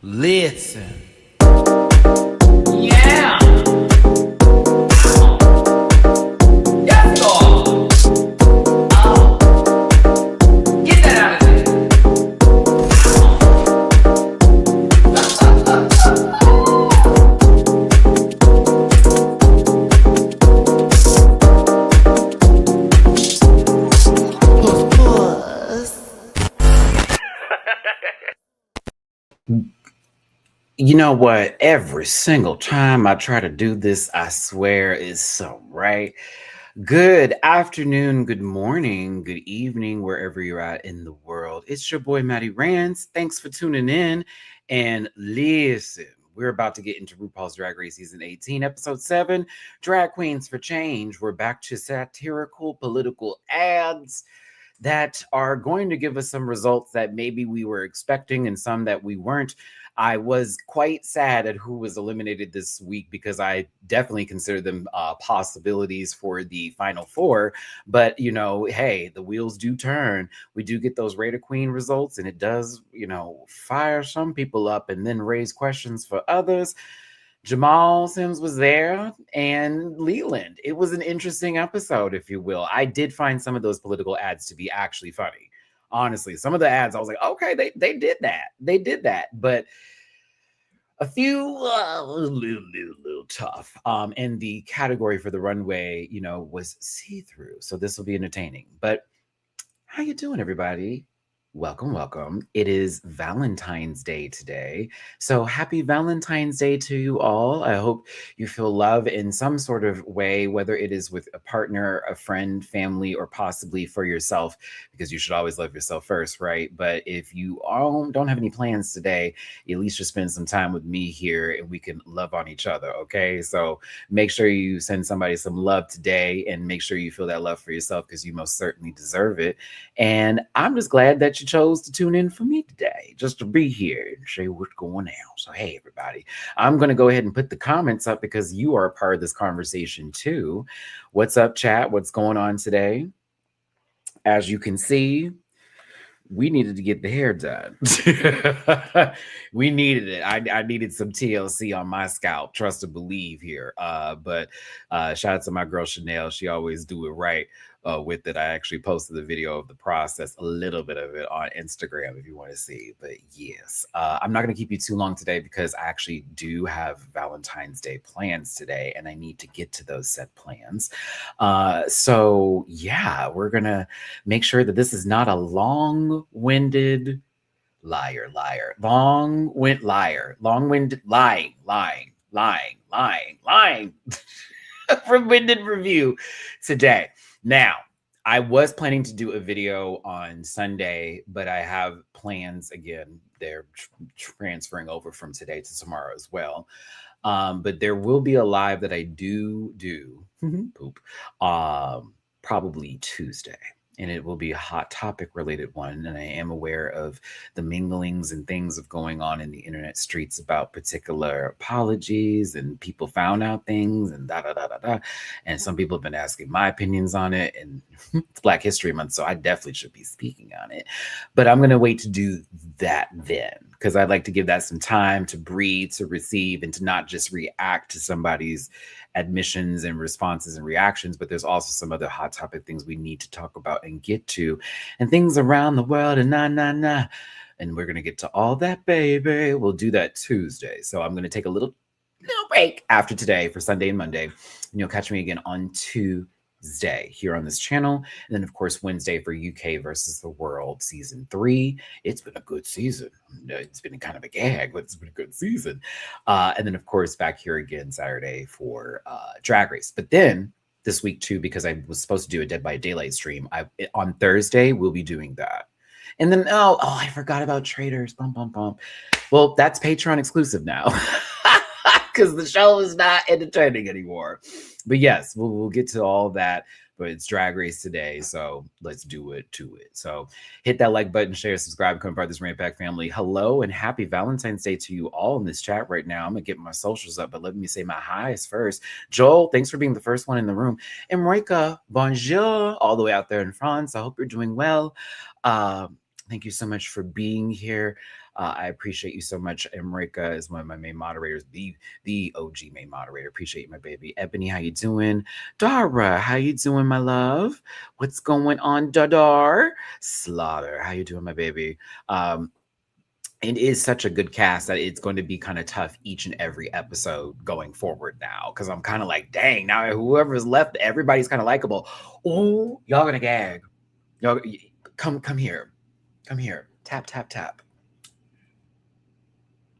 Listen. Yeah. Yes, Lord. Oh. Get that out of there. You know what? Every single time I try to do this, I swear is so right. Good afternoon, good morning, good evening, wherever you're at in the world. It's your boy Matty-Rants. Thanks for tuning in. And listen, we're about to get into RuPaul's Drag Race Season 18, Ep.7, Drag Queens for Change. We're back to satirical political ads that are going to give us some results that maybe we were expecting and some that we weren't. I was quite sad at who was eliminated this week because I definitely consider them possibilities for the final four. But, you know, hey, the wheels do turn. We do get those Raider Queen results, and it does, you know, fire some people up and then raise questions for others. Jamal Sims was there and Leland. It was an interesting episode, if you will. I did find some of those political ads to be actually funny. Honestly, some of the ads, I was like, okay, they did that. They did that. But a few little tough. And the category for the runway, you know, was see-through. So this will be entertaining. But how you doing, everybody? Welcome. It is Valentine's Day today. So happy Valentine's Day to you all. I hope you feel love in some sort of way, whether it is with a partner, a friend, family, or possibly for yourself, because you should always love yourself first, right? But if you all don't have any plans today, at least just spend some time with me here and we can love on each other, okay? So make sure you send somebody some love today and make sure you feel that love for yourself because you most certainly deserve it. And I'm just glad that you chose to tune in for me today, just to be here and show you what's going on. So, hey, everybody, I'm going to go ahead and put the comments up because you are a part of this conversation too. What's up, chat? What's going on today? As you can see, we needed to get the hair done. We needed it. I needed some TLC on my scalp. Trust and believe here. But shout out to my girl Chanel. She always do it right with it. I actually posted the video of the process, a little bit of it on Instagram if you want to see. But yes, I'm not going to keep you too long today because I actually do have Valentine's Day plans today and I need to get to those set plans. So yeah, we're going to make sure that this is not a long-winded long-winded lying winded review today. Now, I was planning to do a video on Sunday, but I have plans again. They're transferring over from today to tomorrow as well. But there will be a live that I do probably Tuesday. And it will be a hot topic related one. And I am aware of the minglings and things of going on in the internet streets about particular apologies and people found out things and And some people have been asking my opinions on it. And it's Black History Month, so I definitely should be speaking on it. But I'm going to wait to do that then because I'd like to give that some time to breathe, to receive, and to not just react to somebody's admissions and responses and reactions, but there's also some other hot topic things we need to talk about and get to, and things around the world and and we're gonna get to all that, baby. We'll do that Tuesday. So I'm gonna take a little break after today for Sunday and Monday, and you'll catch me again on Tuesday here on this channel. And then, of course, Wednesday for UK versus the World Season 3. It's been a good season. It's been kind of a gag, but it's been a good season. And then, of course, back here again Saturday for Drag Race. But then this week, too, because I was supposed to do a Dead by Daylight stream, on Thursday, we'll be doing that. And then, I forgot about Traders. Well, that's Patreon exclusive now. Because the show is not entertaining anymore. But yes, we'll get to all that. But it's Drag Race today, so let's do it to it. So hit that like button, share, subscribe, become part of this Rant Pack family. Hello and happy Valentine's Day to you all in this chat right now. I'm going to get my socials up, but let me say my highs first. Joel, thanks for being the first one in the room. And Marika, bonjour, all the way out there in France. I hope you're doing well. Thank you so much for being here. I appreciate you so much. Emrika is one of my main moderators, the OG main moderator. Appreciate you, my baby. Ebony, how you doing? Dara, how you doing, my love? What's going on, Dadar? Slaughter, how you doing, my baby? It is such a good cast that it's going to be kind of tough each and every episode going forward now, because I'm kind of like, dang, now whoever's left, everybody's kind of likable. Oh, y'all gonna gag. Y'all come here. Come here. Tap, tap, tap.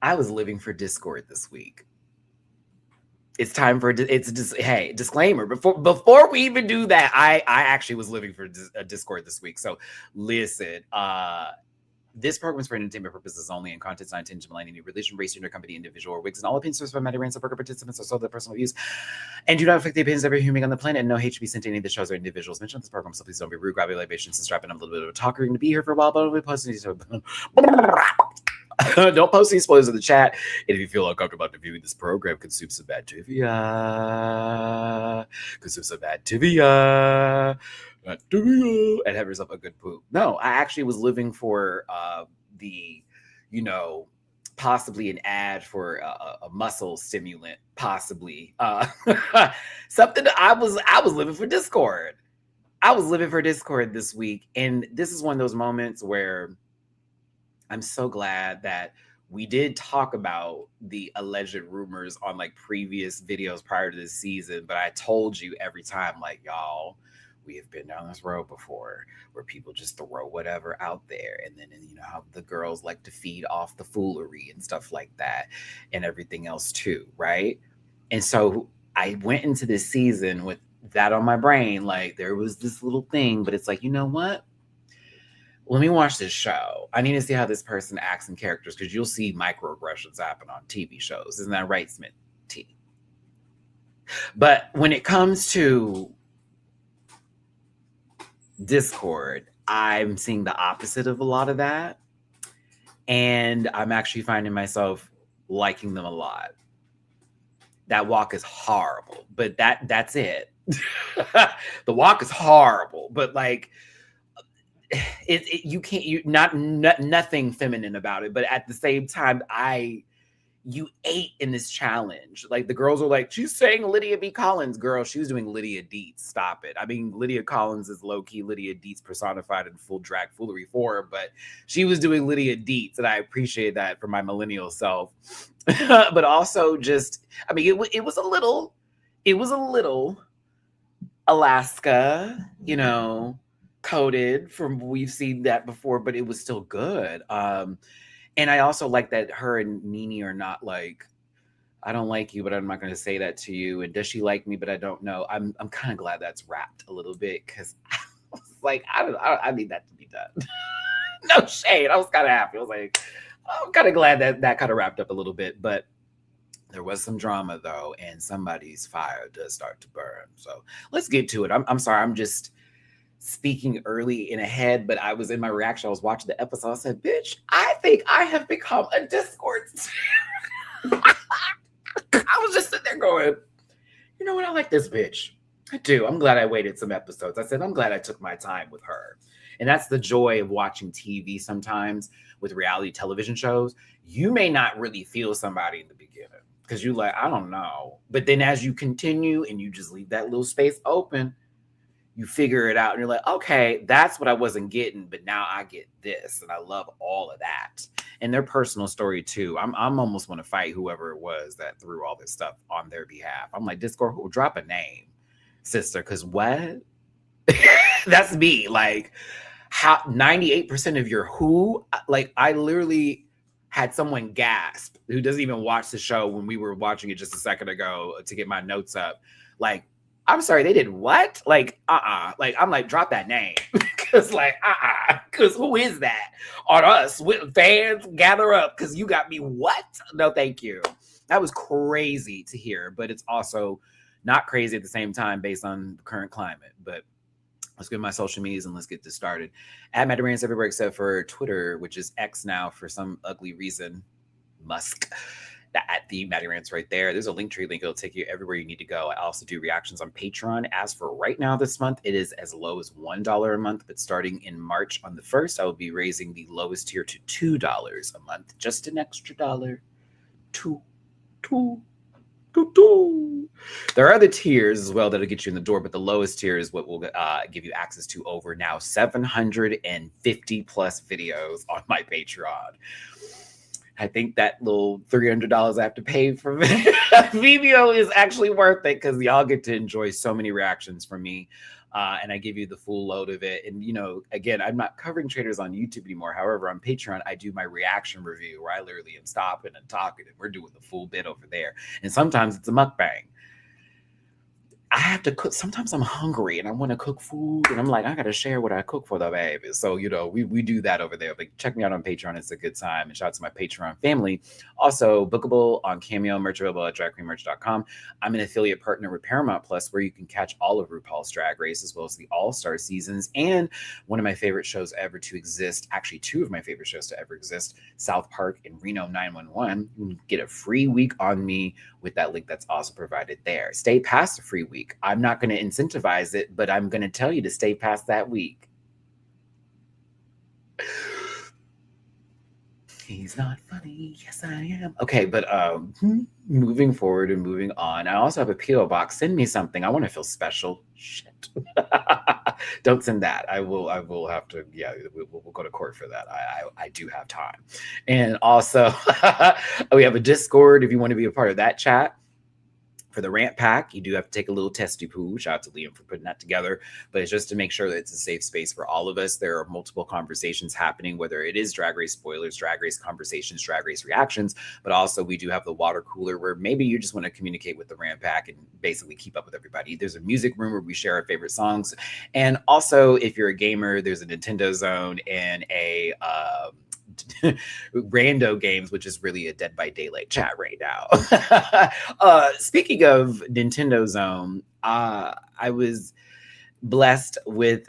I was living for Discord this week. It's time for it's just hey, disclaimer before we even do that, I actually was living for Discord this week. So listen, this program is for entertainment purposes only, and content is not intended to malign any religion, race, gender, company, individual, or wigs, and all opinions expressed by Matty-Rants and program participants are solely their personal views and do not affect the opinions of every human being on the planet, and no hate should be sent to any of the shows or individuals mentioned in this program, so please don't be rude, grab your libations, and strap in a little bit of a talk. We're going to be here for a while, but I'll be posting these. Don't post any spoilers in the chat. And if you feel uncomfortable about viewing this program, consume some bad trivia. Consume some bad trivia. And have yourself a good poop. No, I actually was living for the, possibly an ad for a muscle stimulant, possibly. Something that I was living for Discord. I was living for Discord this week. And this is one of those moments where I'm so glad that we did talk about the alleged rumors on like previous videos prior to this season, but I told you every time, like, y'all, we have been down this road before where people just throw whatever out there. And then, how the girls like to feed off the foolery and stuff like that and everything else too, right? And so I went into this season with that on my brain. Like, there was this little thing, but it's like, you know what? Let me watch this show. I need to see how this person acts in characters, because you'll see microaggressions happen on TV shows. Isn't that right, Smith T? But when it comes to Discord, I'm seeing the opposite of a lot of that. And I'm actually finding myself liking them a lot. That walk is horrible, but that's it. The walk is horrible, but like, you can't, nothing feminine about it, but at the same time, you ate in this challenge. Like, the girls are like, she's saying Lydia B. Collins. Girl, she was doing Lydia Dietz. Stop it. I mean, Lydia Collins is low-key Lydia Dietz personified in full drag foolery form, but she was doing Lydia Dietz, and I appreciate that for my millennial self. But also just, I mean, it was a little Alaska, coded from, we've seen that before, but it was still good. And I also like that her and Nene are not like, I don't like you, but I'm not going to say that to you. And does she like me? But I don't know. I'm kind of glad that's wrapped a little bit, because I was like, I need that to be done. No shade. I was kind of happy. I was like, I'm kind of glad that kind of wrapped up a little bit, but there was some drama though, and somebody's fire does start to burn. So let's get to it. I'm sorry. I'm just speaking early in ahead, but I was in my reaction. I was watching the episode. I said, bitch, I think I have become a Discord. I was just sitting there going, you know what? I like this bitch. I do. I'm glad I waited some episodes. I said, I'm glad I took my time with her. And that's the joy of watching TV sometimes with reality television shows. You may not really feel somebody in the beginning, because you're like, I don't know. But then as you continue and you just leave that little space open, you figure it out and you're like, okay, that's what I wasn't getting, but now I get this. And I love all of that. And their personal story too. I'm almost want to fight whoever it was that threw all this stuff on their behalf. I'm like, Discord, who drop a name, sister? Because what? That's me. Like, how 98% of your who? Like, I literally had someone gasp who doesn't even watch the show when we were watching it just a second ago to get my notes up. Like, I'm sorry, they did what? Like, Like, I'm like, drop that name. Because, like, because who is that? On us, with fans, gather up, because you got me what? No, thank you. That was crazy to hear, but it's also not crazy at the same time based on the current climate. But let's go to my social medias and let's get this started. At Matty-Rants everywhere except for Twitter, which is X now for some ugly reason. Musk. at the Matty-Rants right there. There's a link tree link. It'll take you everywhere you need to go. I also do reactions on Patreon. As for right now this month, it is as low as $1 a month, but starting in March on the 1st, I will be raising the lowest tier to $2 a month. Just an extra dollar. Two. There are other tiers as well that'll get you in the door, but the lowest tier is what will give you access to over now 750 plus videos on my Patreon. I think that little $300 I have to pay for Vimeo is actually worth it because y'all get to enjoy so many reactions from me. And I give you the full load of it. And, again, I'm not covering traders on YouTube anymore. However, on Patreon, I do my reaction review where I literally am stopping and talking and we're doing the full bit over there. And sometimes it's a mukbang. I have to cook. Sometimes I'm hungry and I want to cook food and I'm like, I got to share what I cook for the baby. So, we do that over there. But check me out on Patreon. It's a good time. And shout out to my Patreon family. Also, bookable on Cameo, merch available at dragqueenmerch.com. I'm an affiliate partner with Paramount Plus where you can catch all of RuPaul's Drag Race as well as the All-Star seasons and one of my favorite shows ever to exist. Actually, two of my favorite shows to ever exist, South Park and Reno 911. You can get a free week on me with that link that's also provided there. Stay past the free week. I'm not going to incentivize it, but I'm going to tell you to stay past that week. He's not funny. Yes, I am. Okay, but moving forward and moving on. I also have a P.O. box. Send me something. I want to feel special. Shit. Don't send that. I will have to, we'll go to court for that. I do have time. And also, we have a Discord if you want to be a part of that chat. For the rant pack, you do have to take a little testy poo. Shout out to Liam for putting that together. But it's just to make sure that it's a safe space for all of us. There are multiple conversations happening, whether it is Drag Race spoilers, Drag Race conversations, Drag Race reactions. But also we do have the water cooler where maybe you just want to communicate with the rant pack and basically keep up with everybody. There's a music room where we share our favorite songs. And also, if you're a gamer, there's a Nintendo zone and a rando games, which is really a Dead by Daylight chat right now. Speaking of Nintendo Zone, I was blessed with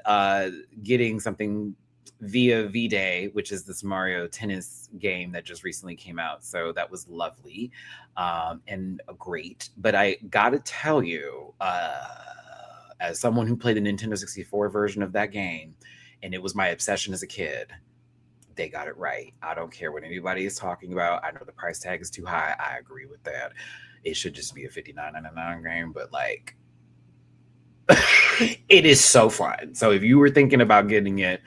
getting something via V-Day, which is this Mario tennis game that just recently came out. So that was lovely and great. But I gotta tell you, as someone who played the Nintendo 64 version of that game, and it was my obsession as a kid, they got it right. I don't care what anybody is talking about. I know the price tag is too high. I agree with that. It should just be a $59.99 game, but like, it is so fun. So if you were thinking about getting it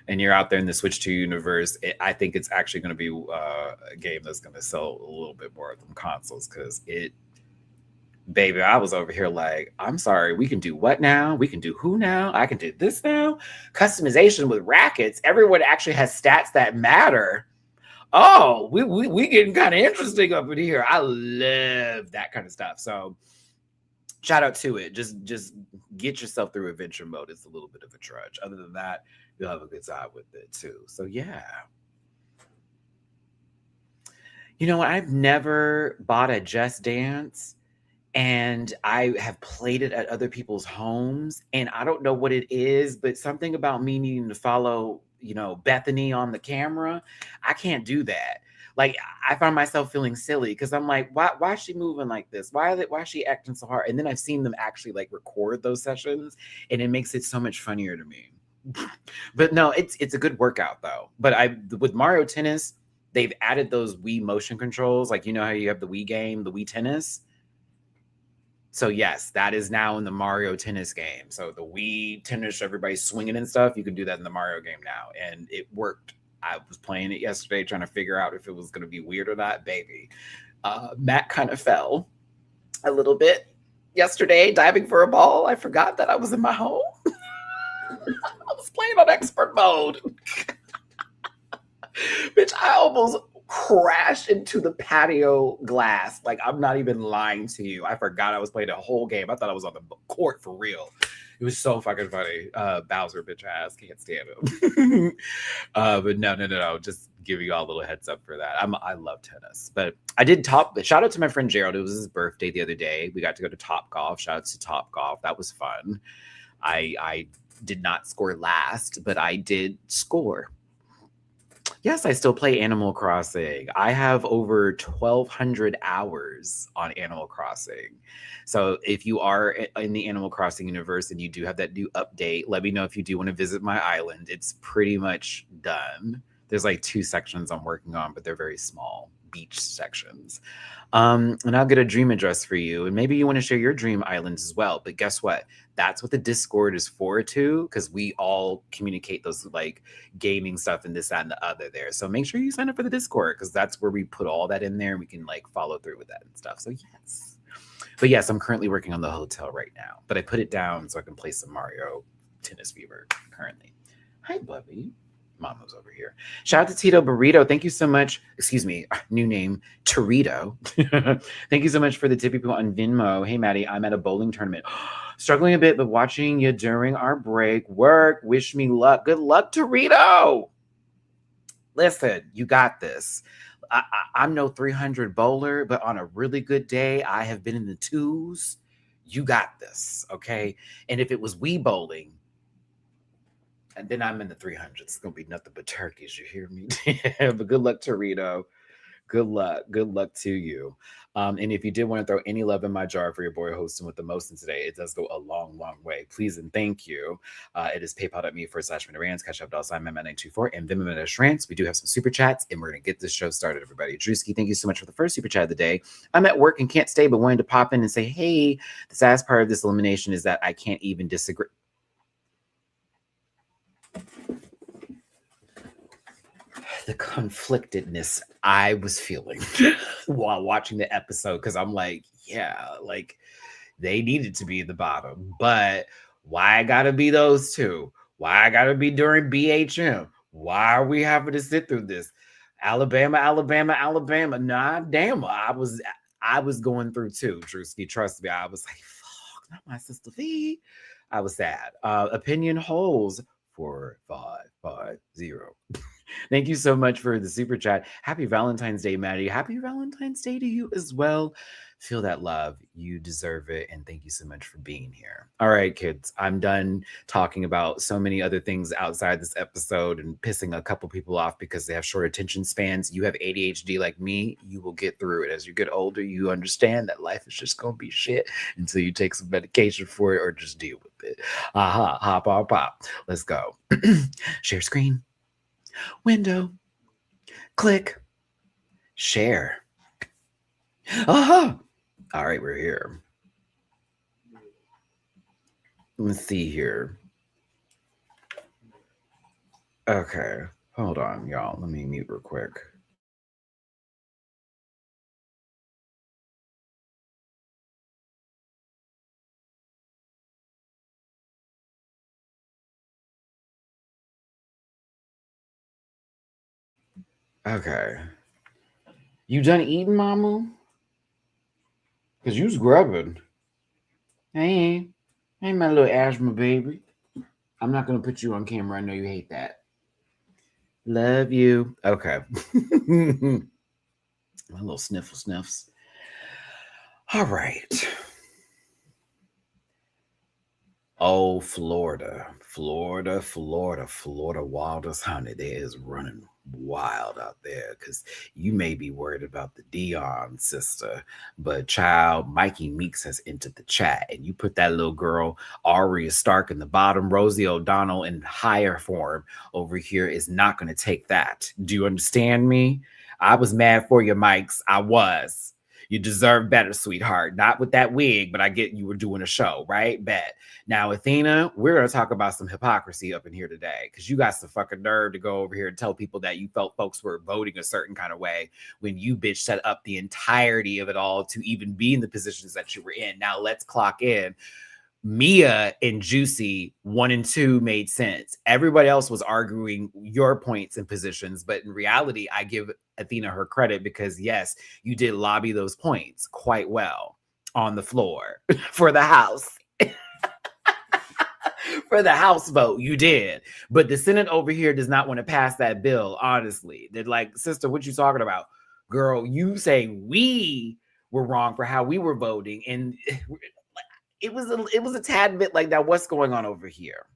and you're out there in the Switch 2 universe, I think it's actually going to be a game that's going to sell a little bit more than consoles because baby, I was over here like, I'm sorry, we can do what now? We can do who now? I can do this now? Customization with rackets. Everyone actually has stats that matter. Oh, we getting kind of interesting up in here. I love that kind of stuff. So shout out to it. Just get yourself through adventure mode. It's a little bit of a trudge. Other than that, you'll have a good time with it too. So yeah. You know what? I've never bought a Just Dance. And I have played it at other people's homes. And I don't know what it is, but something about me needing to follow, Bethany on the camera. I can't do that. Like, I find myself feeling silly because I'm like, why is she moving like this? Why is she acting so hard? And then I've seen them actually like record those sessions and it makes it so much funnier to me. But no, it's a good workout though. But with Mario Tennis, they've added those Wii motion controls. Like, how you have the Wii game, the Wii Tennis. So yes, that is now in the Mario Tennis game. So the Wii Tennis, everybody's swinging and stuff. You can do that in the Mario game now. And it worked. I was playing it yesterday, trying to figure out if it was going to be weird or not. Baby, Matt kind of fell a little bit yesterday, diving for a ball. I forgot that I was in my home. I was playing on expert mode. Bitch, I almost crashed into the patio glass. Like, I'm not even lying to you. I forgot I was playing a whole game. I thought I was on the court for real. It was so fucking funny. Bowser, bitch ass, can't stand him. But no. Just giving you all a little heads up for that. I love tennis. But I did shout out to my friend Gerald. It was his birthday the other day. We got to go to Top Golf. Shout out to Top Golf. That was fun. I did not score last, but I did score. Yes, I still play Animal Crossing. I have over 1,200 hours on Animal Crossing. So if you are in the Animal Crossing universe and you do have that new update, let me know if you do want to visit my island. It's pretty much done. There's like 2 sections I'm working on, but they're very small beach sections. And I'll get a dream address for you. And maybe you want to share your dream islands as well. But guess what? That's what the Discord is for too, because we all communicate those like gaming stuff and this, that, and the other there. So make sure you sign up for the Discord because that's where we put all that in there and we can like follow through with that and stuff. So yes. But yes, I'm currently working on the hotel right now. But I put it down so I can play some Mario Tennis Fever currently. Hi, Bubby. Mama's over here. Shout out to Tito Burrito. Thank you so much. Excuse me, new name, Torito. Thank you so much for the tip people on Venmo. Hey, Maddie, I'm at a bowling tournament. Struggling a bit, but watching you during our break. Work. Wish me luck. Good luck, Torito. Listen, you got this. I'm no 300 bowler, but on a really good day, I have been in the 2s. You got this, okay? And if it was Wii bowling, and then I'm in the 300s. It's going to be nothing but turkeys. You hear me? But good luck, Torito. Good luck. Good luck to you. And if you did want to throw any love in my jar for your boy hosting with the most in today, it does go a long, long way. Please and thank you. It is paypal.me/Matty-Rants, catch up $924 and Venmo/Rants. We do have some super chats, and we're going to get this show started, everybody. Drewski, thank you so much for the first super chat of the day. I'm at work and can't stay, but wanted to pop in and say, hey, the saddest part of this elimination is that I can't even disagree. The conflictedness I was feeling while watching the episode, because I'm like, yeah, like they needed to be at the bottom, but why I gotta be those two? Why I gotta be during BHM? Why are we having to sit through this? Alabama. Nah, damn, I was going through too, Drewski. Trust me, I was like, fuck, not my sister V. I was sad. Opinion holes 4550. Thank you so much for the super chat. Happy Valentine's Day, Maddie. Happy Valentine's Day to you as well. Feel that love. You deserve it. And thank you so much for being here. All right, kids. I'm done talking about so many other things outside this episode and pissing a couple people off because they have short attention spans. You have ADHD like me. You will get through it. As you get older, you understand that life is just going to be shit until you take some medication for it or just deal with it. Aha. Hop, hop, pop. Let's go. Share screen. Window, click, share. Aha! All right, we're here. Let's see here. Okay, hold on, y'all. Let me mute real quick. Okay. You done eating, mama? Because you was grubbing. Hey, my little asthma baby. I'm not going to put you on camera. I know you hate that. Love you. Okay. My little sniffs. All right. Oh, Florida Wildest honey. There is running wild out there because you may be worried about the Dion sister, but child, Mikey Meeks has entered the chat, and you put that little girl, Aria Stark, in the bottom. Rosie O'Donnell in higher form over here is not going to take that. Do you understand me? I was mad for you, Mikes. I was. You deserve better, sweetheart. Not with that wig, but I get you were doing a show, right? Bet. Now, Athena, we're going to talk about some hypocrisy up in here today because you got some fucking nerve to go over here and tell people that you felt folks were voting a certain kind of way when you, bitch, set up the entirety of it all to even be in the positions that you were in. Now, let's clock in. Mia and Juicy 1 and 2 made sense. Everybody else was arguing your points and positions, but in reality, I give Athena her credit because yes, you did lobby those points quite well on the floor for the house. For the House vote, you did. But the Senate over here does not want to pass that bill, honestly. They're like, sister, what you talking about? Girl, you say we were wrong for how we were voting. And it was a tad bit like that. What's going on over here?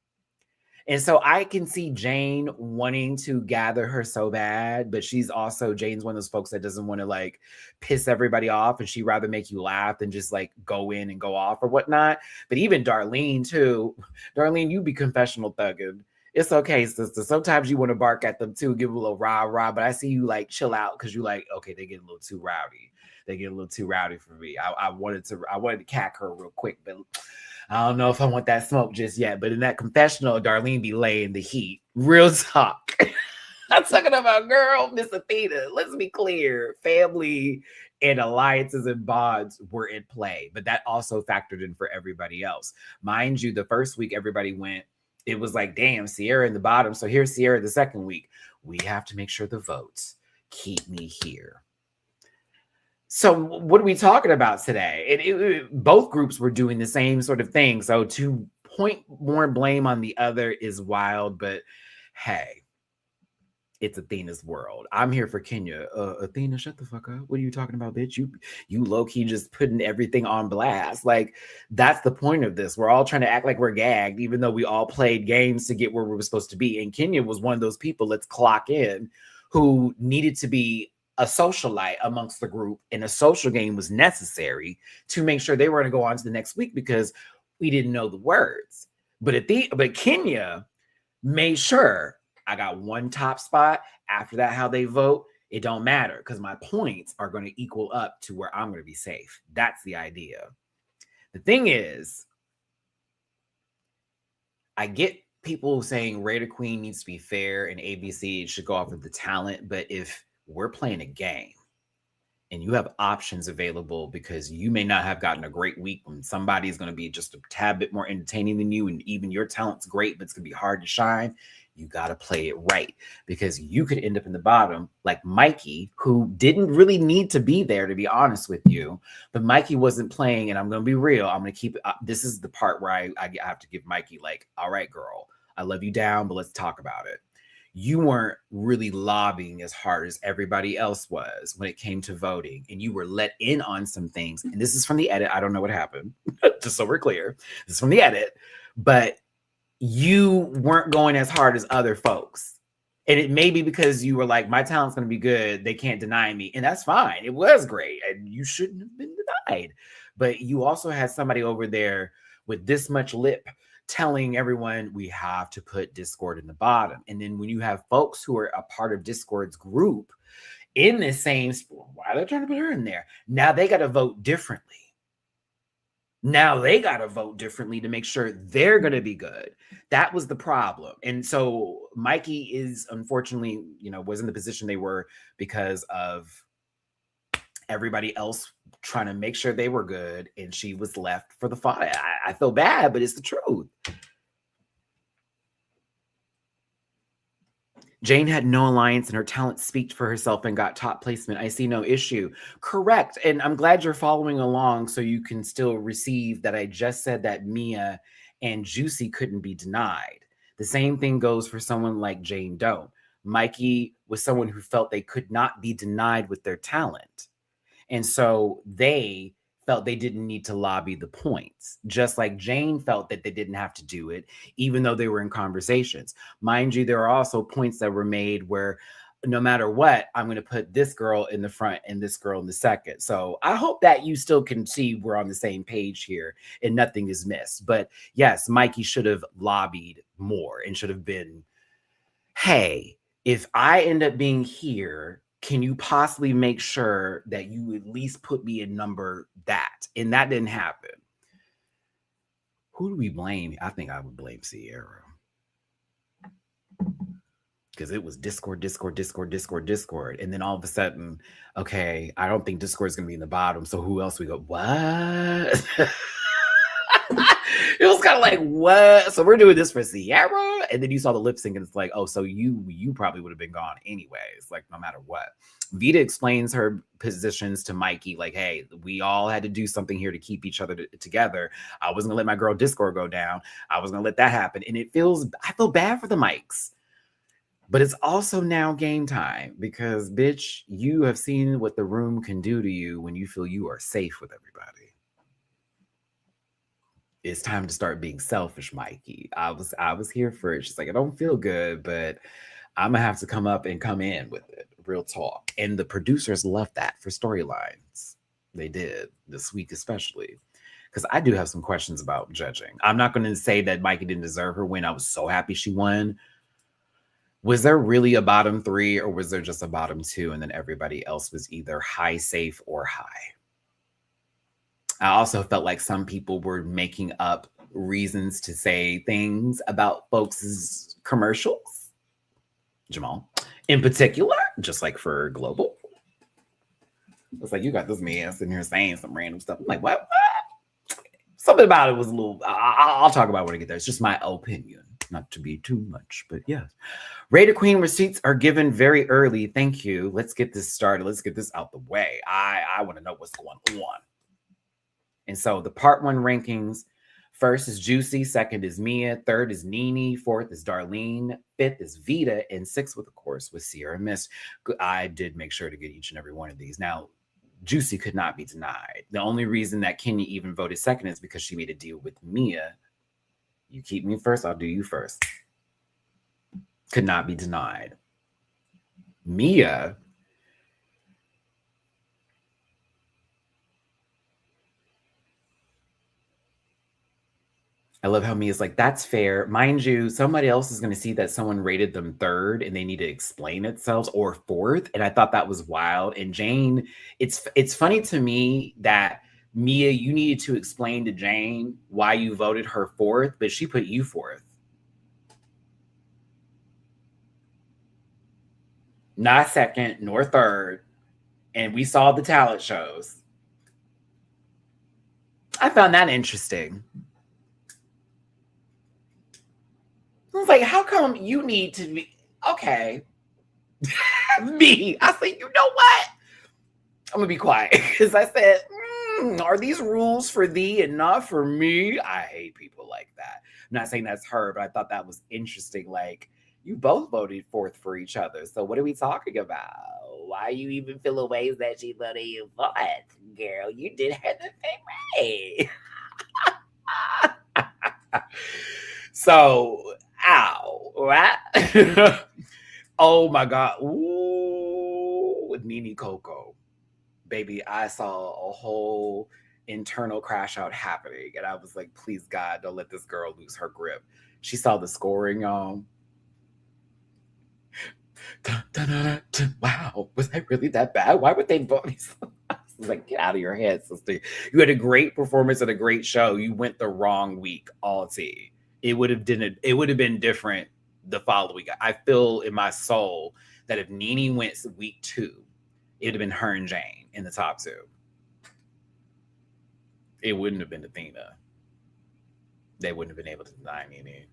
And so I can see Jane wanting to gather her so bad, but Jane's one of those folks that doesn't want to like piss everybody off, and she'd rather make you laugh than just like go in and go off or whatnot. But even Darlene too. Darlene, you be confessional thugging. It's okay, sister. Sometimes you want to bark at them too, give them a little rah-rah, but I see you like chill out because you like, okay, they get a little too rowdy. They get a little too rowdy for me. I wanted to cack her real quick, but I don't know if I want that smoke just yet. But in that confessional, Darlene be laying the heat. Real talk. I'm talking about girl, Miss Athena. Let's be clear. Family and alliances and bonds were in play, but that also factored in for everybody else. Mind you, the first week everybody went, it was like, damn, Sierra in the bottom. So here's Sierra the second week. We have to make sure the votes keep me here. So what are we talking about today? Both groups were doing the same sort of thing. So to point more blame on the other is wild, but hey, it's Athena's world. I'm here for Kenya. Athena, shut the fuck up. What are you talking about, bitch? You low-key just putting everything on blast. Like, that's the point of this. We're all trying to act like we're gagged, even though we all played games to get where we were supposed to be. And Kenya was one of those people, let's clock in, who needed to be a socialite amongst the group, and a social game was necessary to make sure they were going to go on to the next week because we didn't know the words. But Kenya made sure I got one top spot. After that, how they vote, it don't matter because my points are going to equal up to where I'm going to be safe. That's the idea. The thing is, I get people saying Raider Queen needs to be fair and ABC should go off of the talent, but if we're playing a game and you have options available because you may not have gotten a great week when somebody is going to be just a tad bit more entertaining than you, and even your talent's great, but it's going to be hard to shine, you got to play it right because you could end up in the bottom like Mikey, who didn't really need to be there, to be honest with you. But Mikey wasn't playing, and I'm going to be real. I'm going to keep it. This is the part where I have to give Mikey like, all right, girl, I love you down, but let's talk about it. You weren't really lobbying as hard as everybody else was when it came to voting, and you were let in on some things. And this is from the edit. I don't know what happened, just so we're clear. This is from the edit, but you weren't going as hard as other folks. And it may be because you were like, my talent's going to be good. They can't deny me. And that's fine. It was great. And you shouldn't have been denied. But you also had somebody over there with this much lip telling everyone we have to put Discord in the bottom. And then when you have folks who are a part of Discord's group in the same, why are they trying to put her in there? Now they got to vote differently. Now they got to vote differently to make sure they're going to be good. That was the problem. And so Mikey is unfortunately, was in the position they were because of everybody else trying to make sure they were good, and she was left for the fight. I feel bad, but it's the truth. Jane had no alliance and her talent speaked for herself and got top placement. I see no issue. Correct. And I'm glad you're following along so you can still receive that I just said that Mia and Juicy couldn't be denied. The same thing goes for someone like Jane Doe. Mikey was someone who felt they could not be denied with their talent. And so they felt they didn't need to lobby the points, just like Jane felt that they didn't have to do it, even though they were in conversations. Mind you, there are also points that were made where no matter what, I'm going to put this girl in the front and this girl in the second. So I hope that you still can see we're on the same page here and nothing is missed. But yes, Mikey should have lobbied more and should have been, hey, if I end up being here, can you possibly make sure that you at least put me in number that? And that didn't happen. Who do we blame? I think I would blame Sierra. Because it was Discord. And then all of a sudden, okay, I don't think Discord is going to be in the bottom. So who else we go? What? It was kind of like, what? So we're doing this for Sierra? And then you saw the lip sync and it's like, oh, so you probably would have been gone anyways, like no matter what. Vita explains her positions to Mikey, like, hey, we all had to do something here to keep each other together. I wasn't gonna let my girl Discord go down. I was gonna let that happen. And I feel bad for the mics. But it's also now game time because, bitch, you have seen what the room can do to you when you feel you are safe with everybody. it's time to start being selfish, Mikey. I was here for it. She's like, I don't feel good, but I'm gonna have to come up and come in with it. Real talk. And the producers loved that for storylines. They did this week, especially. Because I do have some questions about judging. I'm not going to say that Mikey didn't deserve her win. I was so happy she won. Was there really a bottom three, or was there just a bottom two, and then everybody else was either high safe or high? I also felt like some people were making up reasons to say things about folks' commercials. Jamal, in particular, just like for Global. It's like, you got this man sitting here saying some random stuff. I'm like, what? Something about it was a little, I'll talk about it when I get there. It's just my opinion, not to be too much, but yes. Raider Queen receipts are given very early. Thank you. Let's get this started. Let's get this out the way. I want to know what's going on. And so the part one rankings, first is Juicy, second is Mia, third is Nene, fourth is Darlene, fifth is Vita, and sixth, of course, was Sierra Mist. I did make sure to get each and every one of these. Now, Juicy could not be denied. The only reason that Kenya even voted second is because she made a deal with Mia. You keep me first, I'll do you first. Could not be denied. Mia, I love how Mia's like, that's fair. Mind you, somebody else is going to see that someone rated them third and they need to explain themselves, or fourth. And I thought that was wild. And Jane, it's funny to me that Mia, you needed to explain to Jane why you voted her fourth, but she put you fourth. Not second, nor third. And we saw the talent shows. I found that interesting. I was like, how come you need to be okay? Me. I said, you know what? I'm gonna be quiet. Because I said, are these rules for thee and not for me? I hate people like that. I'm not saying that's her, but I thought that was interesting. Like, you both voted fourth for each other. So what are we talking about? Why you even feeling ways that she voted you fourth? Girl, you did her the same way. So, ow, right? Oh my God. Ooh, with Nene Coco. Baby, I saw a whole internal crash out happening. And I was like, please, God, don't let this girl lose her grip. She saw the scoring, y'all. Wow, was I really that bad? Why would they vote me? I was like, get out of your head, sister. You had a great performance and a great show. You went the wrong week, all tea. It would have been different the following week. I feel in my soul that if Nene went week 2, it would have been her and Jane in the top 2. It wouldn't have been Athena. They wouldn't have been able to deny Nene.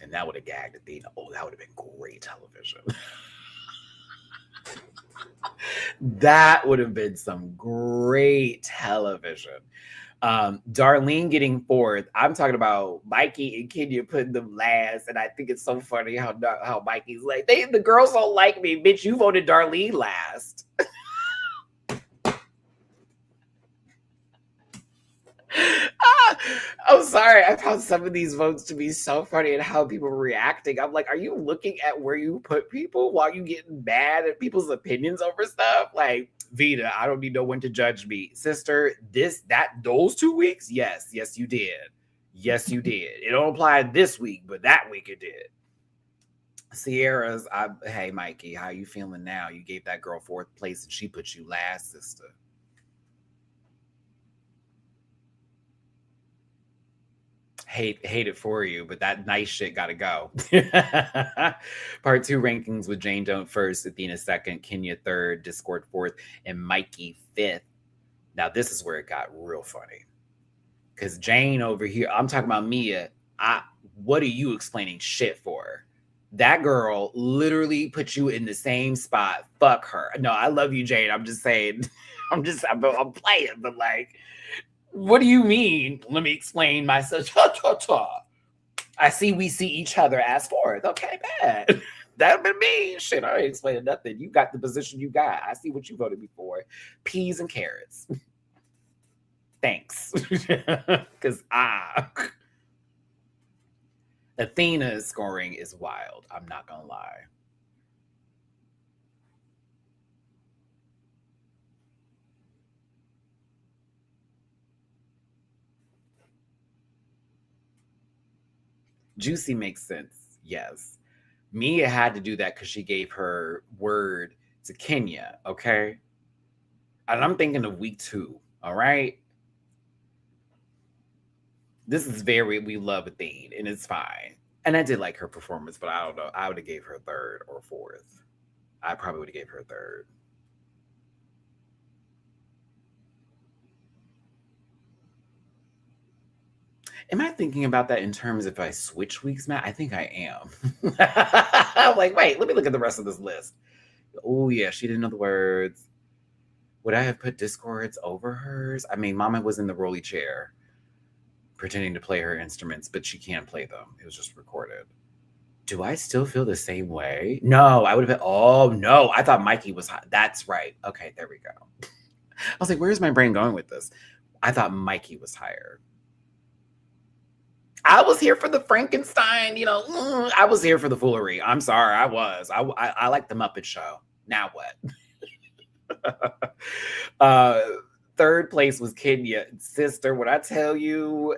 And that would have gagged Athena. Oh, that would have been great television. That would have been some great television. Darlene getting fourth. I'm talking about Mikey and Kenya putting them last, and I think it's so funny how Mikey's like, the girls don't like me, bitch. You voted Darlene last. I'm sorry. I found some of these votes to be so funny and how people were reacting. I'm like, are you looking at where you put people while you getting mad at people's opinions over stuff? Like, Vita, I don't need no one to judge me. Sister, those 2 weeks? Yes, you did. Yes, you did. It don't apply this week, but that week it did. Sierra's, hey, Mikey, how you feeling now? You gave that girl fourth place and she put you last, sister. Hate it for you, but that nice shit gotta go. Part 2 rankings with Jane Don't first, Athena second, Kenya third, Discord fourth, and Mikey fifth. Now this is where it got real funny. Because Jane over here, I'm talking about Mia. What are you explaining shit for? That girl literally put you in the same spot. Fuck her. No, I love you, Jane. I'm just saying. I'm playing, but like, what do you mean? Let me explain myself. I see we see each other as fourth. Okay, bad. That'd been me. Shit, I ain't explaining nothing. You got the position you got. I see what you voted me for. Peas and carrots. Thanks. Because Athena's scoring is wild. I'm not going to lie. Juicy makes sense. Yes. Mia had to do that because she gave her word to Kenya. Okay. And I'm thinking of week 2. All right. This is we love Athene and it's fine. And I did like her performance, but I don't know. I would have gave her 3rd or 4th. I probably would have gave her 3rd. Am I thinking about that in terms if I switch weeks, Matt? I think I am. I'm like, wait, let me look at the rest of this list. Oh, yeah, she didn't know the words. Would I have put Discords over hers? I mean, Mama was in the rolly chair pretending to play her instruments, but she can't play them. It was just recorded. Do I still feel the same way? No, I would have been, oh, no. I thought Mikey was hot. That's right. Okay, there we go. I was like, where's my brain going with this? I thought Mikey was higher. I was here for the Frankenstein, I was here for the foolery. I'm sorry, I was. I like the Muppet Show. Now what? 3rd place was Kenya. Sister, what I tell you,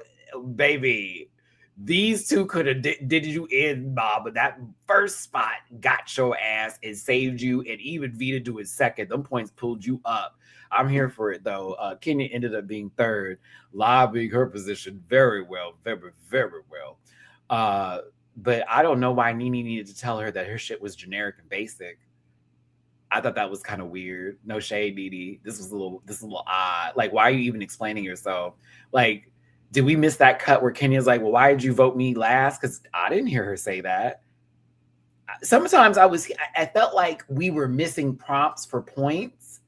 baby, these two could have did you in, Bob, but that first spot got your ass and saved you, and even Vita do it 2nd. Them points pulled you up. I'm here for it, though. Kenya ended up being 3rd, lobbying her position very well, very, very well. But I don't know why Nene needed to tell her that her shit was generic and basic. I thought that was kind of weird. No shade, Nene. This is a little odd. Like, why are you even explaining yourself? Like, did we miss that cut where Kenya's like, well, why did you vote me last? Because I didn't hear her say that. Sometimes I felt like we were missing prompts for points.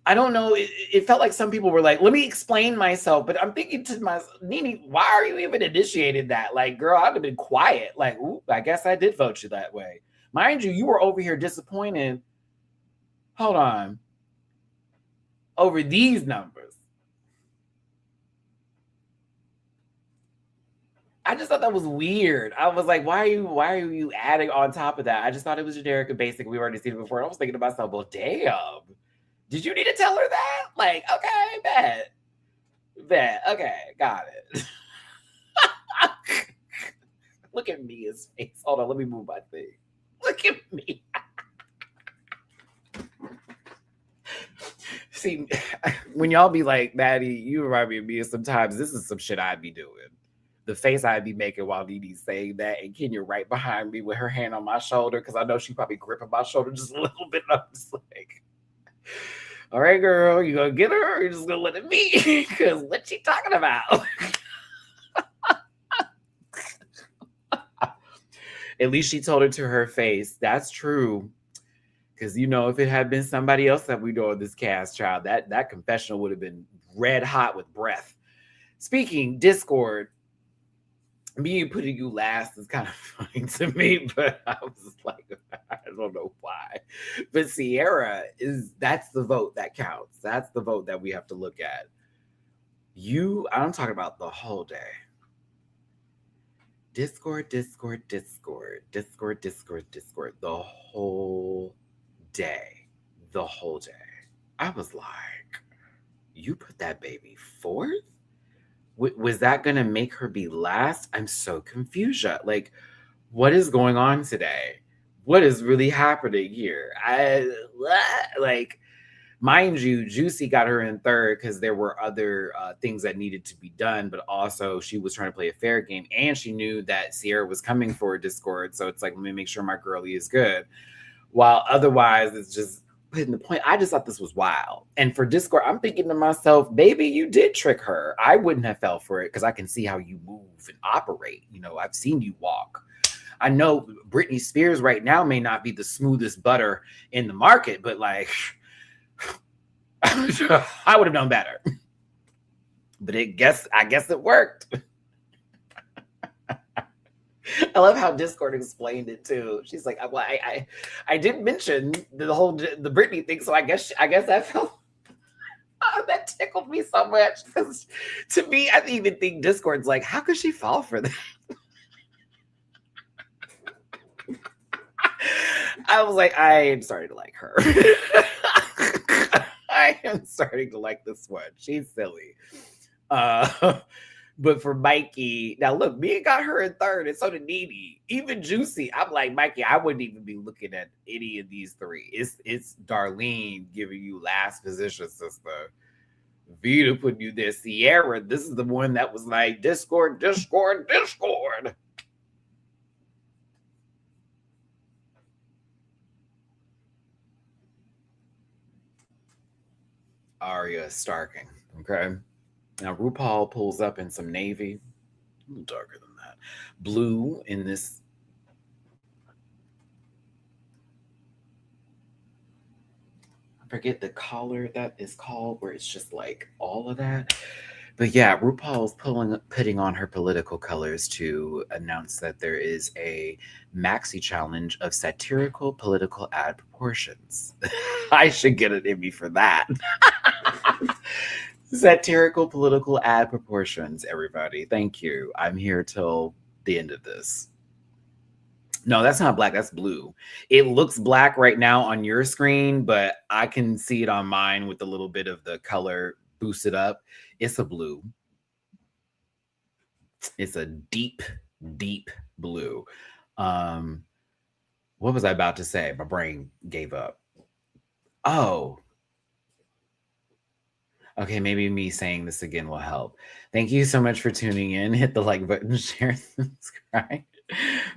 I don't know. It felt like some people were like, let me explain myself. But I'm thinking to myself, Nene, why are you even initiated that? Like, girl, I'd have been quiet. Like, ooh, I guess I did vote you that way. Mind you were over here disappointed. Hold on. Over these numbers. I just thought that was weird. I was like, why are you adding on top of that? I just thought it was generic and basic. We already seen it before. I was thinking to myself, well, damn. Did you need to tell her that? Like, okay, bet. Okay, got it. Look at Mia's face. Hold on, let me move my thing. Look at me. See, when y'all be like, Maddie, you remind me of Mia sometimes. This is some shit I'd be doing. The face I'd be making while Nene's saying that, and Kenya right behind me with her hand on my shoulder, because I know she probably gripping my shoulder just a little bit. And I'm just like, all right, girl, you gonna get her, or you just gonna let it be? Because what she talking about? At least she told it to her face. That's true. Because, if it had been somebody else that we know in this cast, child, that confessional would have been red hot with breath. Speaking, Discord, me putting you last is kind of funny to me, but I was like, I don't know why. But Sierra that's the vote that counts. That's the vote that we have to look at. I'm talking about the whole day. Discord. The whole day. I was like, you put that baby 4th? Was that going to make her be last? I'm so confused. Like, what is going on today? What is really happening here? Mind you, Juicy got her in 3rd because there were other things that needed to be done, but also she was trying to play a fair game, and she knew that Sierra was coming for Discord, so it's like, let me make sure my girlie is good. While otherwise, it's just putting the point. I just thought this was wild. And for Discord, I'm thinking to myself, baby, you did trick her. I wouldn't have fell for it because I can see how you move and operate. I've seen you walk. I know Britney Spears right now may not be the smoothest butter in the market, but like, I would have known better. But I guess it worked. I love how Discord explained it too. She's like, well, I didn't mention the Britney thing, so I guess that felt. That tickled me so much because to me, I even think Discord's like, how could she fall for that? I was like, I am starting to like her. I am starting to like this one. She's silly. But for Mikey, now look, Mia got her in third, and so did Nene. Even Juicy. I'm like, Mikey, I wouldn't even be looking at any of these three. It's Darlene giving you last position, sister. Vita putting you there. Sierra, this is the one that was like, Discord, Discord, Discord. Arya Starking. Okay. Now RuPaul pulls up in some navy, a little darker than that. Blue in this. I forget the collar that is called, where it's just like all of that. But yeah, RuPaul's putting on her political colors to announce that there is a maxi challenge of satirical political ad proportions. I should get an Emmy for that. Satirical political ad proportions, everybody. Thank you. I'm here till the end of this. No, that's not black. That's blue. It looks black right now on your screen, but I can see it on mine with a little bit of the color boosted up. It's a blue. It's a deep, deep blue. What was I about to say? My brain gave up. Oh, okay, maybe me saying this again will help. Thank you so much for tuning in. Hit the like button, share, subscribe.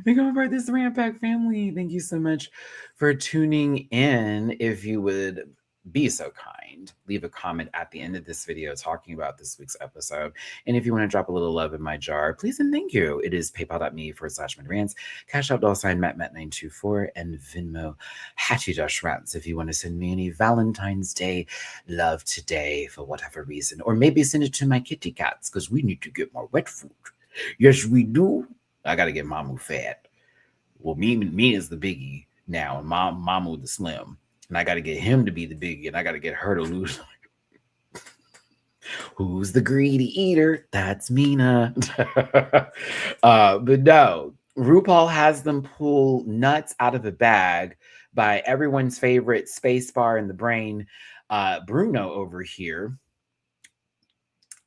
Become a part of this Rant Pack family. Thank you so much for tuning in. If you would be so kind, leave a comment at the end of this video talking about this week's episode. And if you want to drop a little love in my jar, please and thank you. It is paypal.me/Matty-Rants, Cash App $Matt924, and Venmo Hattie-Rants if you want to send me any Valentine's Day love today for whatever reason. Or maybe send it to my kitty cats because we need to get more wet food. Yes, we do. I got to get Mamu fat. Well, me is the biggie now, and Mamu the slim. And I got to get him to be the biggie, and I got to get her to lose. Who's the greedy eater? That's Mina. But no, RuPaul has them pull nuts out of a bag by everyone's favorite space bar in the brain, Bruno over here.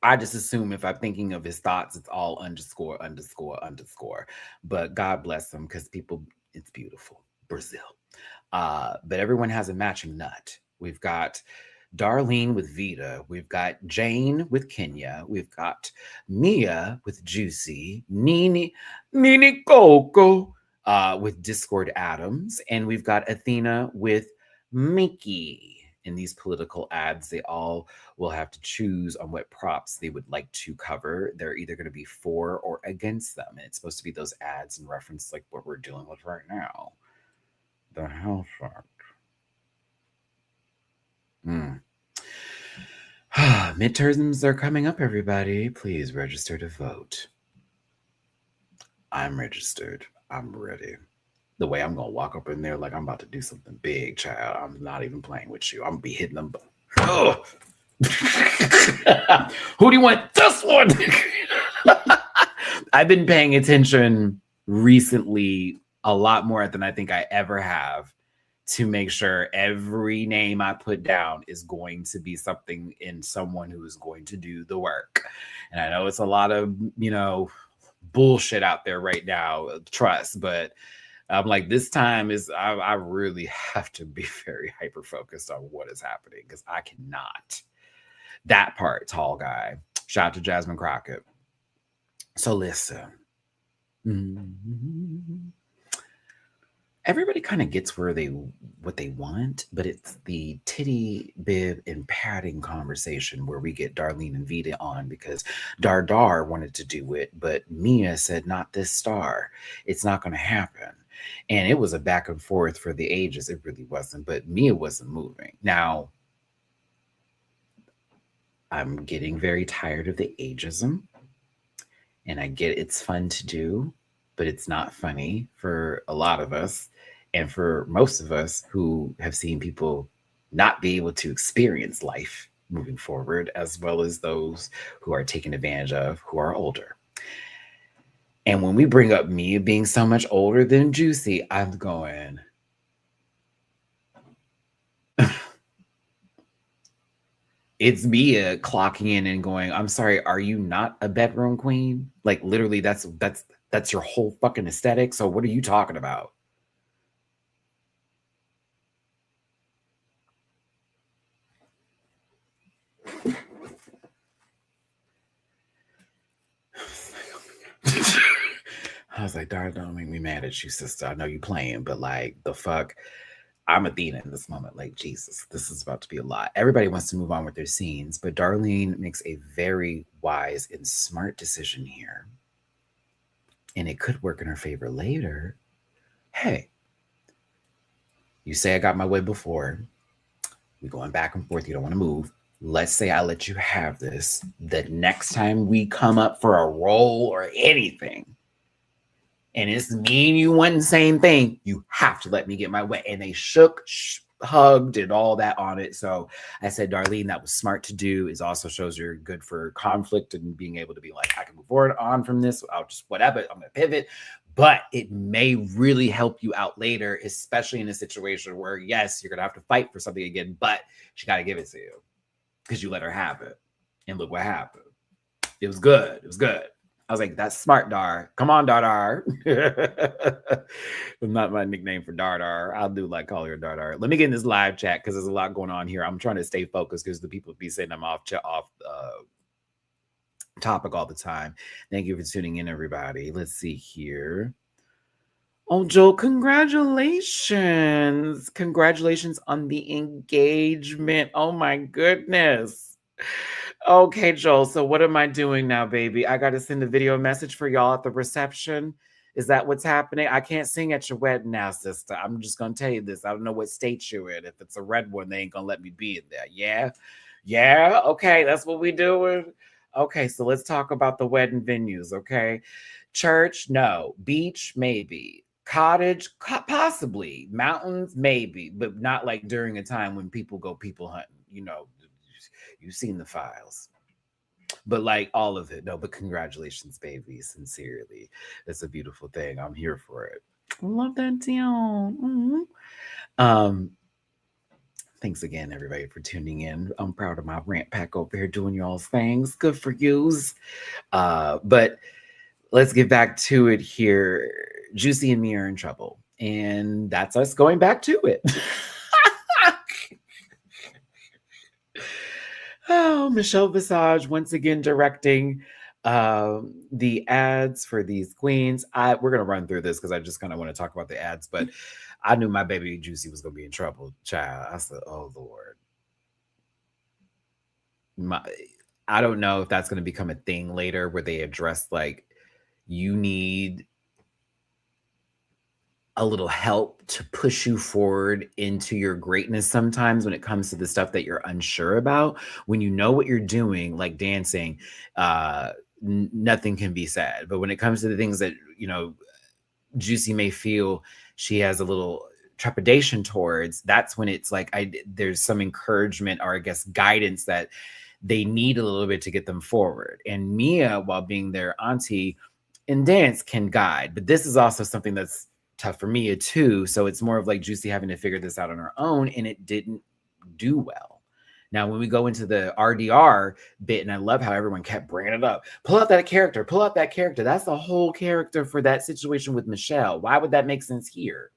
I just assume if I'm thinking of his thoughts, it's all underscore, underscore, underscore. But God bless them because people, it's beautiful. Brazil. But everyone has a matching nut. We've got Darlene with Vita. We've got Jane with Kenya. We've got Mia with Juicy. Nene Coco with Discord Adams. And we've got Athena with Mickey. In these political ads, they all will have to choose on what props they would like to cover. They're either going to be for or against them. And it's supposed to be those ads in reference like what we're dealing with right now. The hell fact. Midterms are coming up, everybody. Please register to vote. I'm registered. I'm ready. The way I'm going to walk up in there like I'm about to do something big, child. I'm not even playing with you. I'm going to be hitting them. Oh. Who do you want? This one. I've been paying attention recently a lot more than I think I ever have to make sure every name I put down is going to be something in someone who is going to do the work. And I know it's a lot of, bullshit out there right now, trust, but I'm like, this time is, I really have to be very hyper focused on what is happening because I cannot. That part, tall guy. Shout out to Jasmine Crockett. So listen. Everybody kind of gets what they want, but it's the titty, bib, and padding conversation where we get Darlene and Vita on because Dar wanted to do it, but Mia said, not this star. It's not going to happen. And it was a back and forth for the ages. It really wasn't, but Mia wasn't moving. Now, I'm getting very tired of the ageism, and I get it's fun to do, but it's not funny for a lot of us. And for most of us who have seen people not be able to experience life moving forward, as well as those who are taken advantage of who are older. And when we bring up Mia being so much older than Juicy, I'm going, it's Mia clocking in and going, I'm sorry, are you not a bedroom queen? Like literally that's your whole fucking aesthetic. So what are you talking about? I was like, darn, don't make me mad at you, sister. I know you playing, but like the fuck. I'm Athena in this moment. Like, Jesus, this is about to be a lot. Everybody wants to move on with their scenes, but Darlene makes a very wise and smart decision here. And it could work in her favor later. Hey, you say I got my way before. We're going back and forth. You don't want to move. Let's say I let you have this. The next time we come up for a role or anything, and it's me and you want the same thing, you have to let me get my way. And they shook, hugged, and all that on it. So I said, Darlene, that was smart to do. It also shows you're good for conflict and being able to be like, I can move forward on from this. I'll just whatever. I'm gonna pivot. But it may really help you out later, especially in a situation where, yes, you're gonna have to fight for something again, but she got to give it to you because you let her have it. And look what happened. It was good. It was good. I was like, that's smart, Dar. Come on, Dar. Not my nickname for Dar. I'll do like call her Dar. Let me get in this live chat because there's a lot going on here. I'm trying to stay focused because the people be saying I'm off topic all the time. Thank you for tuning in, everybody. Let's see here. Oh, Joel, congratulations. Congratulations on the engagement. Oh, my goodness. Okay, Joel. So what am I doing now, baby? I got to send a video message for y'all at the reception. Is that what's happening? I can't sing at your wedding now, sister. I'm just going to tell you this. I don't know what state you're in. If it's a red one, they ain't going to let me be in there. Yeah? Yeah? Okay, that's what we doing. Okay, so let's talk about the wedding venues, okay? Church, no. Beach, maybe. Cottage, possibly. Mountains, maybe. But not like during a time when people go people hunting. You know, you've seen the files. But like all of it. No, but congratulations, baby. Sincerely. It's a beautiful thing. I'm here for it. Love that, Dion. Mm-hmm. Thanks again, everybody, for tuning in. I'm proud of my rant pack over here doing y'all's things. Good for yous. But let's get back to it here. Juicy and me are in trouble. And that's us going back to it. Oh, Michelle Visage once again directing the ads for these queens. We're gonna run through this because I just kind of want to talk about the ads, but I knew my baby Juicy was gonna be in trouble, child. I said, "Oh Lord." I don't know if that's gonna become a thing later where they address like you need a little help to push you forward into your greatness sometimes when it comes to the stuff that you're unsure about. When you know what you're doing, like dancing, nothing can be said. But when it comes to the things that, you know, Juicy may feel she has a little trepidation towards, that's when it's like there's some encouragement or I guess guidance that they need a little bit to get them forward. And Mia, while being their auntie in dance, can guide. But this is also something that's tough for Mia too. So it's more of like Juicy having to figure this out on her own, and it didn't do well. Now, when we go into the RDR bit, and I love how everyone kept bringing it up, pull out that character, pull out that character. That's the whole character for that situation with Michelle. Why would that make sense here?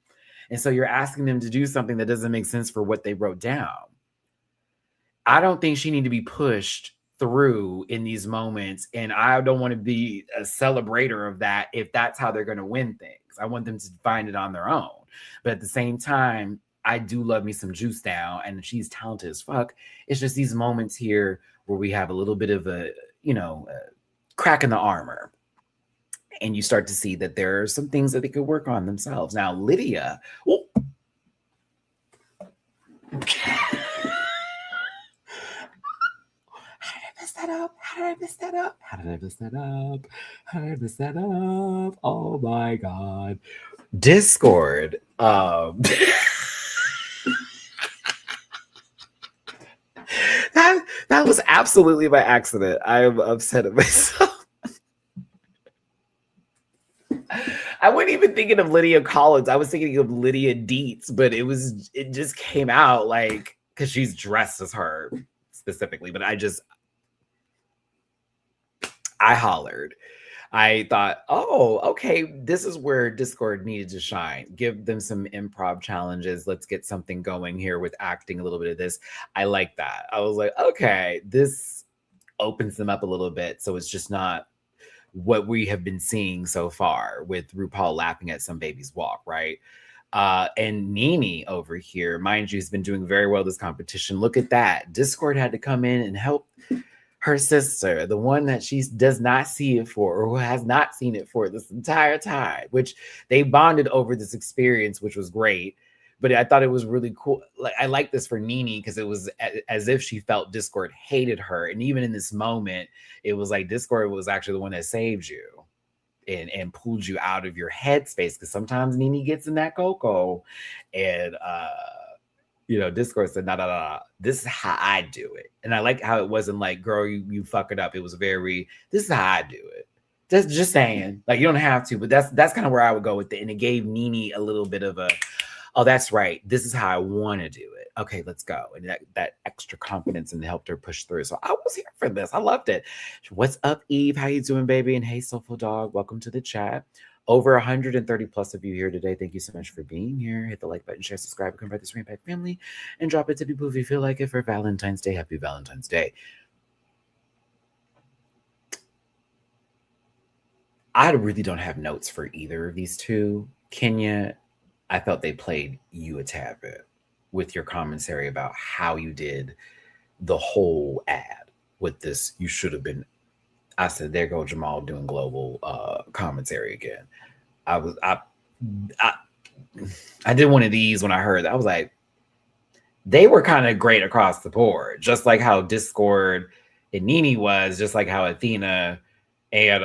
And so you're asking them to do something that doesn't make sense for what they wrote down. I don't think she need to be pushed through in these moments, and I don't want to be a celebrator of that if that's how they're going to win things. I want them to find it on their own. But at the same time, I do love me some Juice down, and she's talented as fuck. It's just these moments here where we have a little bit of a, you know, crack in the armor, and you start to see that there are some things that they could work on themselves. Now, Lydia, oh. How did I mess that up? How did I mess that up? How did I mess that up? Oh my God. Discord. That was absolutely by accident. I am upset at myself. I wasn't even thinking of Lydia Collins. I was thinking of Lydia Dietz, but it just came out like because she's dressed as her specifically. But I hollered. I thought, oh, okay, this is where Discord needed to shine. Give them some improv challenges. Let's get something going here with acting, a little bit of this. I like that. I was like, okay, this opens them up a little bit. So it's just not what we have been seeing so far with RuPaul laughing at some baby's walk, right? And Nene over here, mind you, has been doing very well this competition. Look at that. Discord had to come in and help her sister, the one that she does not see it for or who has not seen it for this entire time, which they bonded over this experience, which was great. But I thought it was really cool. Like, I like this for Nene because it was as if she felt Discord hated her. And even in this moment, it was like Discord was actually the one that saved you and pulled you out of your headspace. Because sometimes Nene gets in that cocoa and Discord said, no, this is how I do it. And I like how it wasn't like, girl, you fuck it up. It was very, this is how I do it. Just saying, like, you don't have to, but that's kind of where I would go with it. And it gave Nene a little bit of a, oh, that's right. This is how I want to do it. Okay, let's go. And that extra confidence and helped her push through. So I was here for this. I loved it. What's up, Eve? How you doing, baby? And hey, Soulful Dog, welcome to the chat. Over 130 plus of you here today. Thank you so much for being here. Hit the like button, share, subscribe, convert this Rainpack family, and drop it to people if you feel like it for Valentine's Day. Happy Valentine's Day. I really don't have notes for either of these two. Kenya, I felt they played you a tad bit with your commentary about how you did the whole ad with this. You should have been. I said, there go Jamal doing global commentary again. I did one of these when I heard that. I was like, they were kind of great across the board, just like how Discord and Nene was, just like how Athena and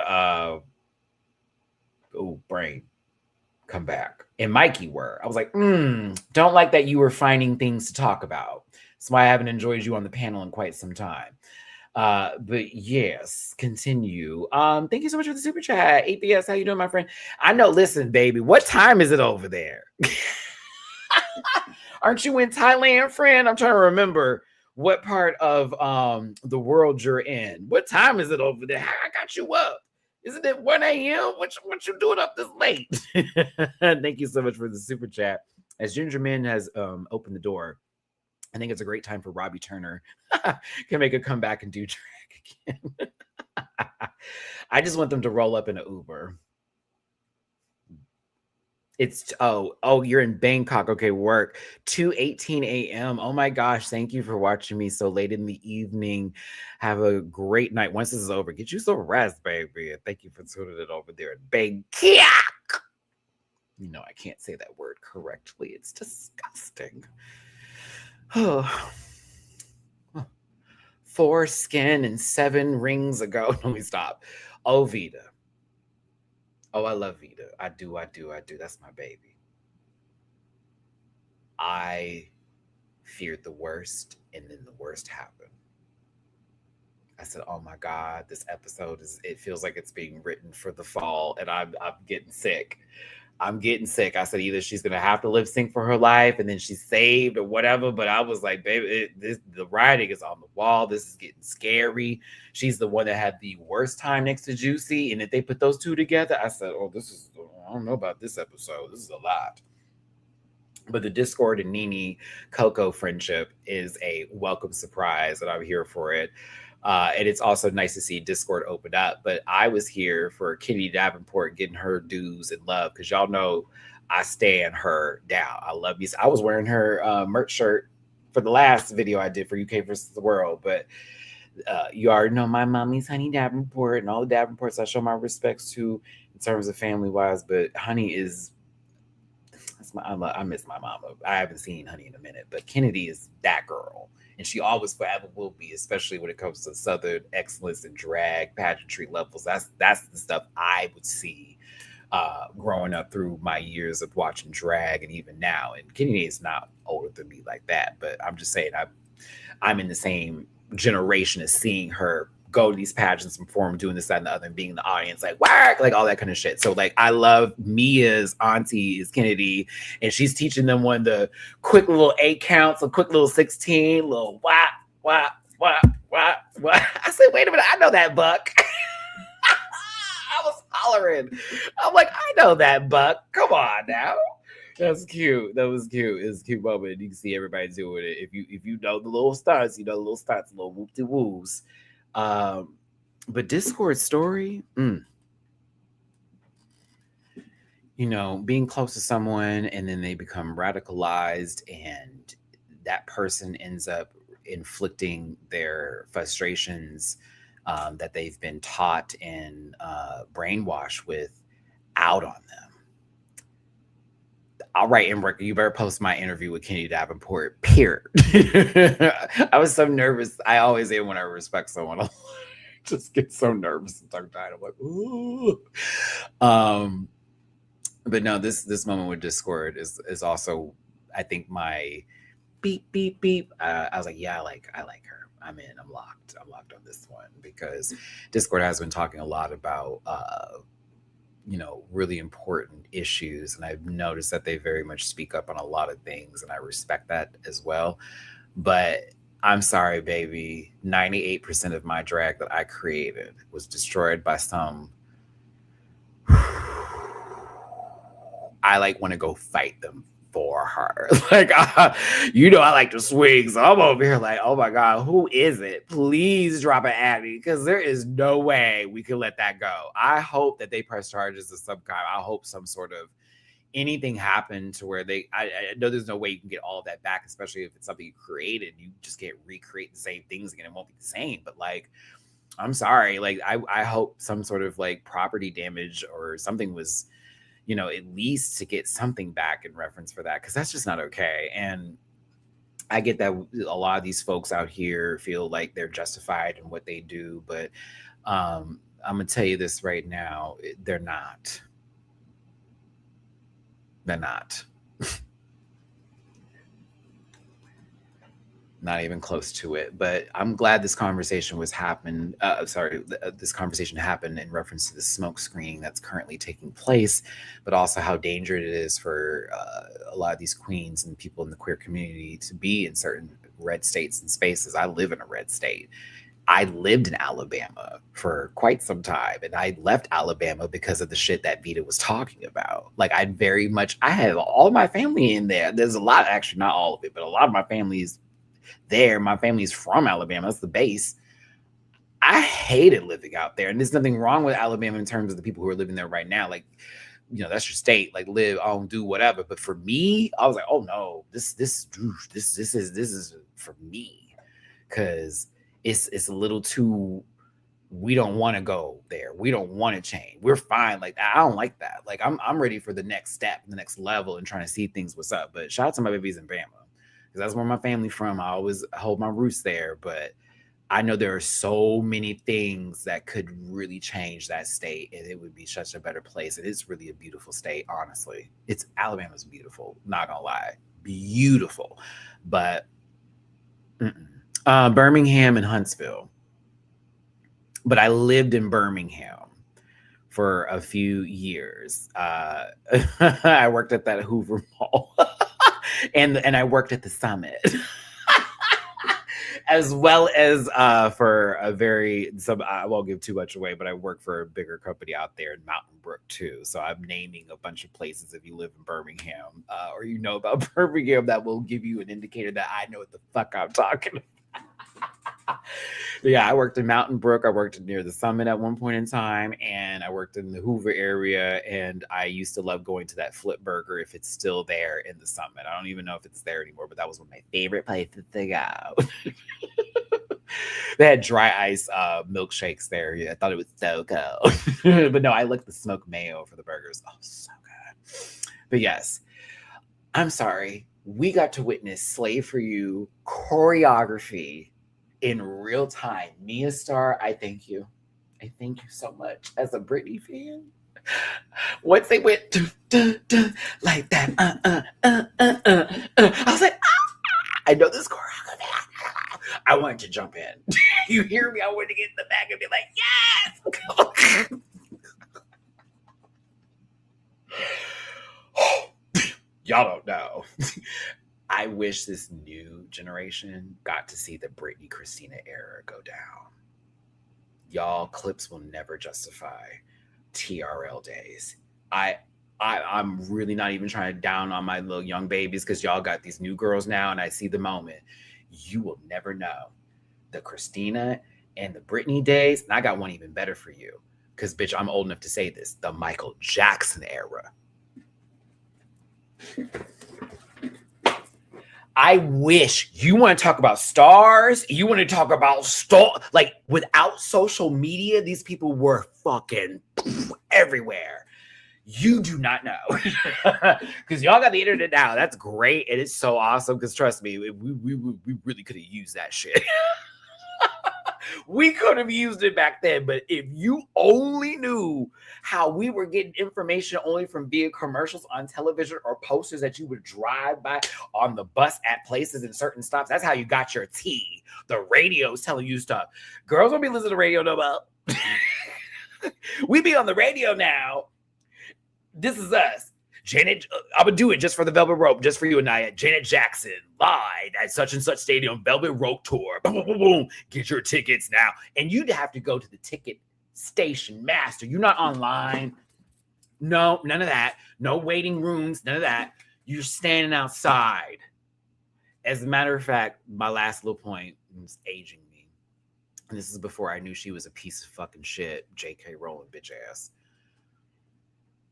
Brain come back and Mikey were. I was like, don't like that you were finding things to talk about. That's why I haven't enjoyed you on the panel in quite some time. But yes, continue. Thank you so much for the super chat. APS, how you doing, my friend? I know, listen, baby, what time is it over there? Aren't you in Thailand, friend? I'm trying to remember what part of the world you're in. What time is it over there? I got you up. Isn't it 1 a.m.? What you doing up this late? Thank you so much for the super chat. As Ginger Man has opened the door, I think it's a great time for Robbie Turner can make a comeback and do drag again. I just want them to roll up in an Uber. It's you're in Bangkok. Okay, work 2:18 a.m. Oh my gosh, thank you for watching me so late in the evening. Have a great night. Once this is over, get you some rest, baby. And thank you for tuning in over there in Bangkok. You know I can't say that word correctly. It's disgusting. 4 skin and 7 rings ago. Let me stop. Oh, Vita. Oh, I love Vita. I do. That's my baby. I feared the worst, and then the worst happened. I said, oh my God, this episode it feels like it's being written for the fall, and I'm getting sick. I'm getting sick. I said either she's gonna have to lip sync for her life and then she's saved or whatever. But I was like, baby, the writing is on the wall. This is getting scary. She's the one that had the worst time next to Juicy. And if they put those two together, I said, I don't know about this episode. This is a lot. But the Discord and Nene Coco friendship is a welcome surprise, and I'm here for it. And it's also nice to see Discord open up. But I was here for Kitty Davenport getting her dues and love because y'all know I stand her down. I love you. I was wearing her merch shirt for the last video I did for UK versus the World. But you already know my mommy's Honey Davenport, and all the Davenports I show my respects to in terms of family wise. But Honey is. I miss my mama. I haven't seen Honey in a minute, but Kennedy is that girl. And she always forever will be, especially when it comes to Southern excellence and drag pageantry levels. That's the stuff I would see growing up through my years of watching drag, and even now. And Kennedy is not older than me like that, but I'm just saying I'm in the same generation is seeing her go to these pageants and perform, doing this, that, and the other, and being in the audience, like, work, like all that kind of shit. So, like, I love Mia's auntie is Kennedy, and she's teaching them one of the quick little 8 counts, a quick little 16, little whap, whap, whap, whap, whap. I said, wait a minute, I know that, Buck. I was hollering. I'm like, I know that, Buck. Come on now. That's cute. That was cute. It's a cute moment. You can see everybody doing it. If you know the little stunts, you know the little stunts, little whoop-de-woos. But Discord story, you know, being close to someone and then they become radicalized and that person ends up inflicting their frustrations that they've been taught and brainwashed with out on them. All right, Emrick, you better post my interview with Kenny Davenport, period. I was so nervous. I always am when I respect someone. I just get so nervous and tongue-tied. I'm like, ooh. But no, this moment with Discord is also, I think, my beep, beep, beep. I was like, yeah, I like her. I'm in. I'm locked on this one, because Discord has been talking a lot about you know, really important issues. And I've noticed that they very much speak up on a lot of things, and I respect that as well. But I'm sorry, baby. 98% of my drag that I created was destroyed by some. I like want to go fight them for her. Like, you know, I like to swing. So I'm over here like, oh my God, who is it? Please drop an Addy, because there is no way we can let that go. I hope that they press charges of some kind. I hope some sort of anything happened to where I know there's no way you can get all of that back, especially if it's something you created. You just can't recreate the same things again. It won't be the same. But like, I'm sorry. Like, I hope some sort of like property damage or something was, you know, at least to get something back in reference for that, because that's just not okay. And I get that a lot of these folks out here feel like they're justified in what they do, but I'm gonna tell you this right now, they're not. They're not. Not even close to it. But I'm glad this conversation was happened. This conversation happened in reference to the smoke screening that's currently taking place, but also how dangerous it is for a lot of these queens and people in the queer community to be in certain red states and spaces. I live in a red state. I lived in Alabama for quite some time, and I left Alabama because of the shit that Vita was talking about. Like, I have all my family in there. There's a lot, actually, not all of it, but a lot of my family's there. My family's from Alabama. That's the base. I hated living out there, and there's nothing wrong with Alabama in terms of the people who are living there right now. Like, you know, that's your state. Like, live on, do whatever. But for me, I was like, oh no, this is for me, because it's a little too. We don't want to go there. We don't want to change. We're fine. Like, I don't like that. Like, I'm ready for the next step, the next level, and trying to see things what's up. But shout out to my babies in Bama, because that's where my family's from. I always hold my roots there, but I know there are so many things that could really change that state, and it would be such a better place. It is really a beautiful state, honestly. Alabama's beautiful, not gonna lie, beautiful. But Birmingham and Huntsville. But I lived in Birmingham for a few years. I worked at that Hoover Mall. And I worked at the Summit, as well as for I won't give too much away, but I work for a bigger company out there in Mountain Brook too. So I'm naming a bunch of places. If you live in Birmingham or you know about Birmingham, that will give you an indicator that I know what the fuck I'm talking about. Yeah, I worked in Mountain Brook. I worked near the Summit at one point in time, and I worked in the Hoover area. And I used to love going to that Flip Burger if it's still there in the Summit. I don't even know if it's there anymore, but that was one of my favorite places to go. They had dry ice milkshakes there. Yeah, I thought it was so cool. But no, I like the smoked mayo for the burgers. Oh, so good. But yes, I'm sorry. We got to witness Slave for You choreography in real time. Mia Star, I thank you. I thank you so much. As a Britney fan, once they went like that, I was like, I know this choreography. I wanted to jump in. You hear me? I wanted to get in the back and be like, yes! Y'all don't know. I wish this new generation got to see the Britney Christina era go down. Y'all, clips will never justify TRL days. I'm really not even trying to down on my little young babies because y'all got these new girls now, and I see the moment. You will never know the Christina and the Britney days. And I got one even better for you because, bitch, I'm old enough to say this: the Michael Jackson era. I wish you want to talk about stars. You want to talk about like without social media, these people were fucking everywhere. You do not know because y'all got the internet now. That's great. And it's so awesome because trust me, we really could have used that shit. We could have used it back then, but if you only knew how we were getting information only from via commercials on television or posters that you would drive by on the bus at places and certain stops, that's how you got your tea. The radio's telling you stuff. Girls don't be listening to radio no more. We be on the radio now. This is us. Janet, I'm gonna do it just for the Velvet Rope, just for you and I. Janet Jackson live at such and such stadium, Velvet Rope tour. Boom, boom, boom, boom. Get your tickets now, and you'd have to go to the ticket station master. You're not online. No, none of that. No waiting rooms. None of that. You're standing outside. As a matter of fact, my last little point is aging me, and this is before I knew she was a piece of fucking shit. J.K. Rowling, bitch ass.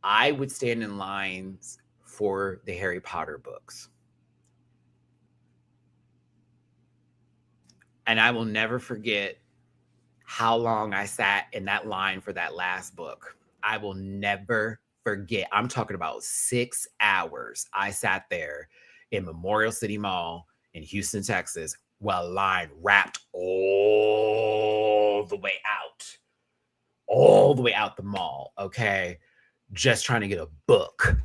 I would stand in lines for the Harry Potter books. And I will never forget how long I sat in that line for that last book. I will never forget. I'm talking about 6 hours. I sat there in Memorial City Mall in Houston, Texas, while a line wrapped all the way out the mall, okay? Just trying to get a book,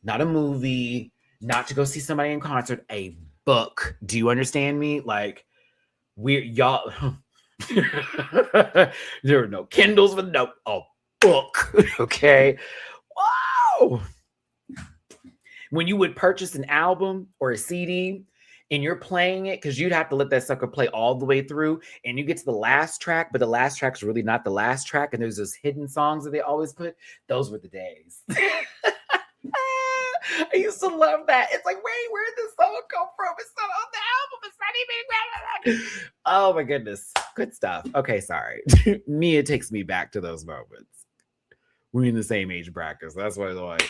not a movie, not to go see somebody in concert, a book. Do you understand me? Like, y'all, there were no Kindles with no, a book, okay? Wow. When you would purchase an album or a CD, and you're playing it because you'd have to let that sucker play all the way through, and you get to the last track, but the last track's really not the last track, and there's those hidden songs that they always put. Those were the days. I used to love that. It's like, wait, where did this song come from? It's not on the album. It's not even. Oh my goodness, good stuff. Okay, sorry. Mia takes me back to those moments. We're in the same age bracket, so that's why they're like,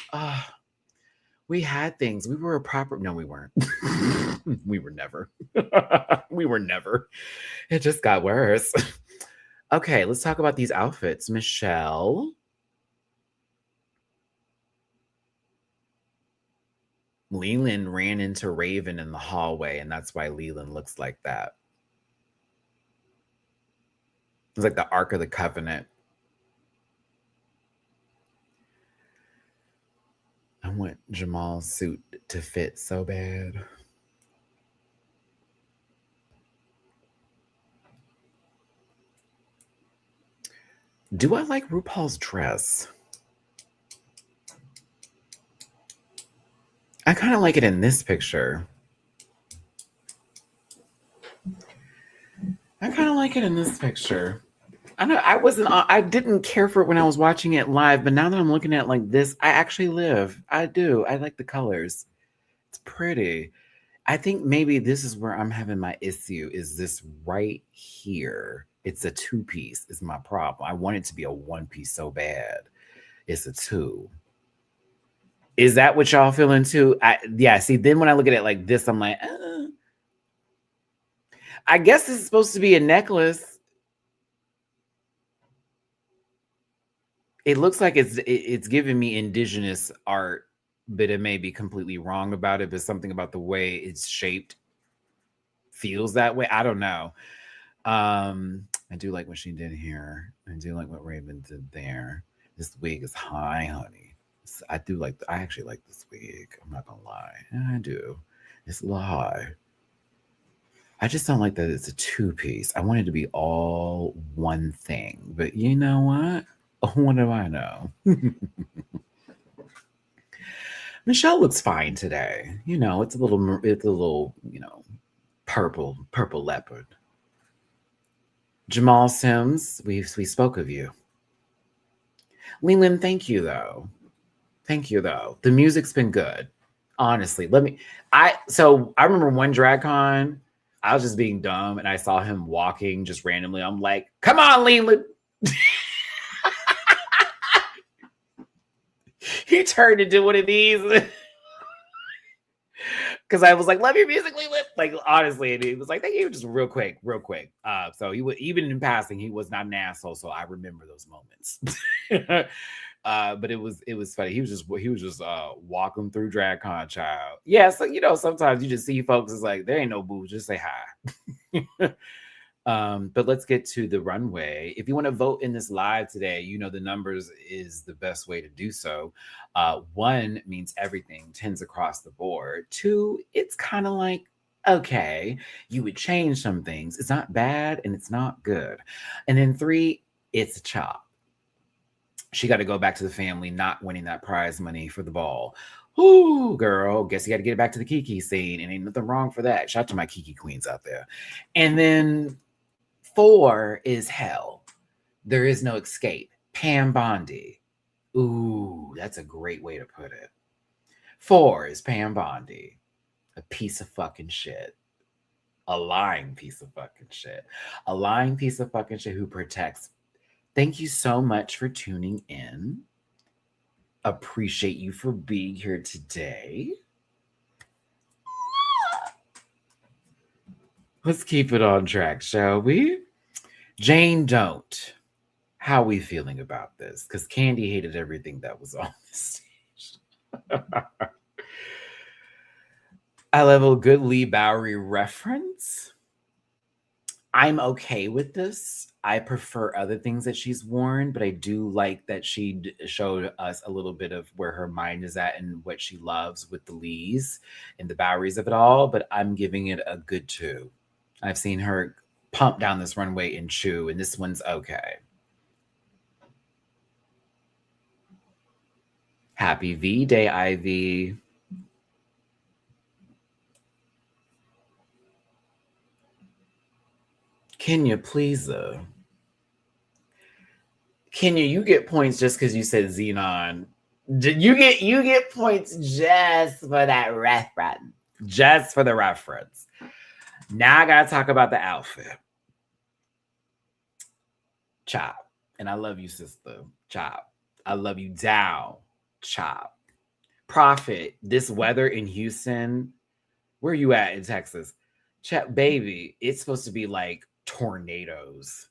we had things. We were a proper. No, we weren't. We were never. We were never. It just got worse. Okay, let's talk about these outfits. Michelle. Leland ran into Raven in the hallway, and that's why Leland looks like that. It's like the Ark of the Covenant. I want Jamal's suit to fit so bad. Do I like RuPaul's dress? I kind of like it in this picture. I didn't care for it when I was watching it live, but now that I'm looking at it like this, I actually live. I do. I like the colors. It's pretty. I think maybe this is where I'm having my issue, is this right here. It's a 2-piece is my problem. I want it to be a 1-piece so bad. It's a 2. Is that what y'all feeling too? Yeah, see, then when I look at it like this, I'm like, I guess this is supposed to be a necklace. It looks like it's giving me indigenous art, but it may be completely wrong about it, but something about the way it's shaped feels that way. I don't know. I do like what she did here. I do like what Raven did there. This wig is high, honey. I actually like this wig. I'm not gonna lie. I do. It's a little high. I just don't like that it's a two-piece. I want it to be all one thing. But you know what? What do I know? Michelle looks fine today. It's a little, purple leopard. Jamal Sims, we spoke of you. Leland, thank you though. Thank you though. The music's been good. Honestly, I remember one drag con, I was just being dumb and I saw him walking just randomly. I'm like, come on, Leland. He turned into one of these. Because I was like, love your music, Leland. Like, honestly, and he was like, thank you, just real quick. So he was, even in passing, he was not an asshole. So I remember those moments. But it was funny. He was just walking through DragCon, child. Yeah, so sometimes you just see folks is like, there ain't no boo, just say hi. But let's get to the runway. If you want to vote in this live today, the numbers is the best way to do so. 1 means everything, 10's across the board. 2, it's kind of like, okay, you would change some things. It's not bad and it's not good. And then 3, it's a chop. She got to go back to the family, not winning that prize money for the ball. Ooh, girl, guess you got to get back to the Kiki scene, and ain't nothing wrong for that. Shout out to my Kiki queens out there. And then 4 is hell. There is no escape. Pam Bondi. Ooh, that's a great way to put it. 4 is Pam Bondi. A piece of fucking shit. A lying piece of fucking shit. A lying piece of fucking shit who protects. Thank you so much for tuning in. Appreciate you for being here today. Let's keep it on track, shall we? Jane Don't. How are we feeling about this? Because Candy hated everything that was on the stage. I love a good Lee Bowery reference. I'm okay with this. I prefer other things that she's worn, but I do like that she showed us a little bit of where her mind is at and what she loves with the Lees and the Boweries of it all, but I'm giving it a good 2. I've seen her pump down this runway and chew, and this one's okay. Happy V-Day, Ivy. Kenya, please, Kenya, you get points just because you said Xenon. You get points just for that reference. Just for the reference. Now I gotta talk about the outfit. Chop. And I love you, sister. Chop. I love you down. Chop. Profit. This weather in Houston. Where are you at in Texas? Chap, baby, it's supposed to be like tornadoes.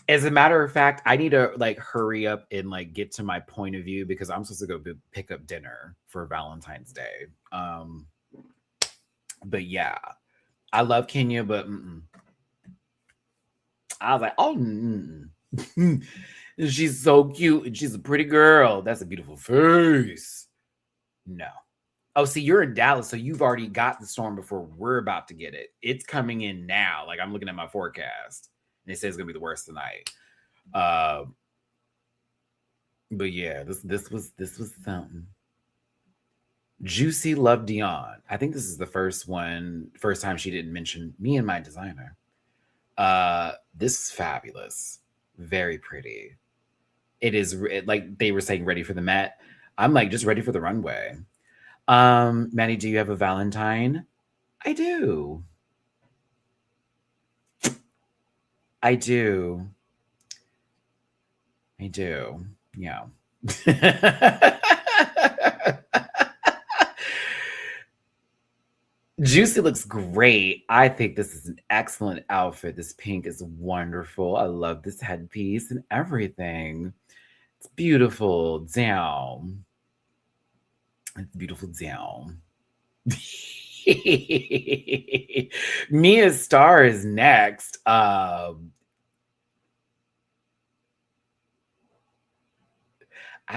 As a matter of fact, I need to like hurry up and like get to my point of view because I'm supposed to go pick up dinner for Valentine's Day. But yeah, I love Kenya, but I was like, oh, she's so cute and she's a pretty girl. That's a beautiful face. No. Oh, see, you're in Dallas, so you've already got the storm before we're about to get it. It's coming in now. Like I'm looking at my forecast, and it says it's gonna be the worst tonight. But yeah, this was something. Juicy Love Dion. I think this is the first time she didn't mention me and my designer. This is fabulous. Very pretty. It is like they were saying, ready for the Met. I'm like just ready for the runway. Matty, do you have a Valentine? I do. I do. Yeah. Juicy looks great. I think this is an excellent outfit. This pink is wonderful. I love this headpiece and everything. It's beautiful. Down. It's beautiful down. Mia Starr is next. I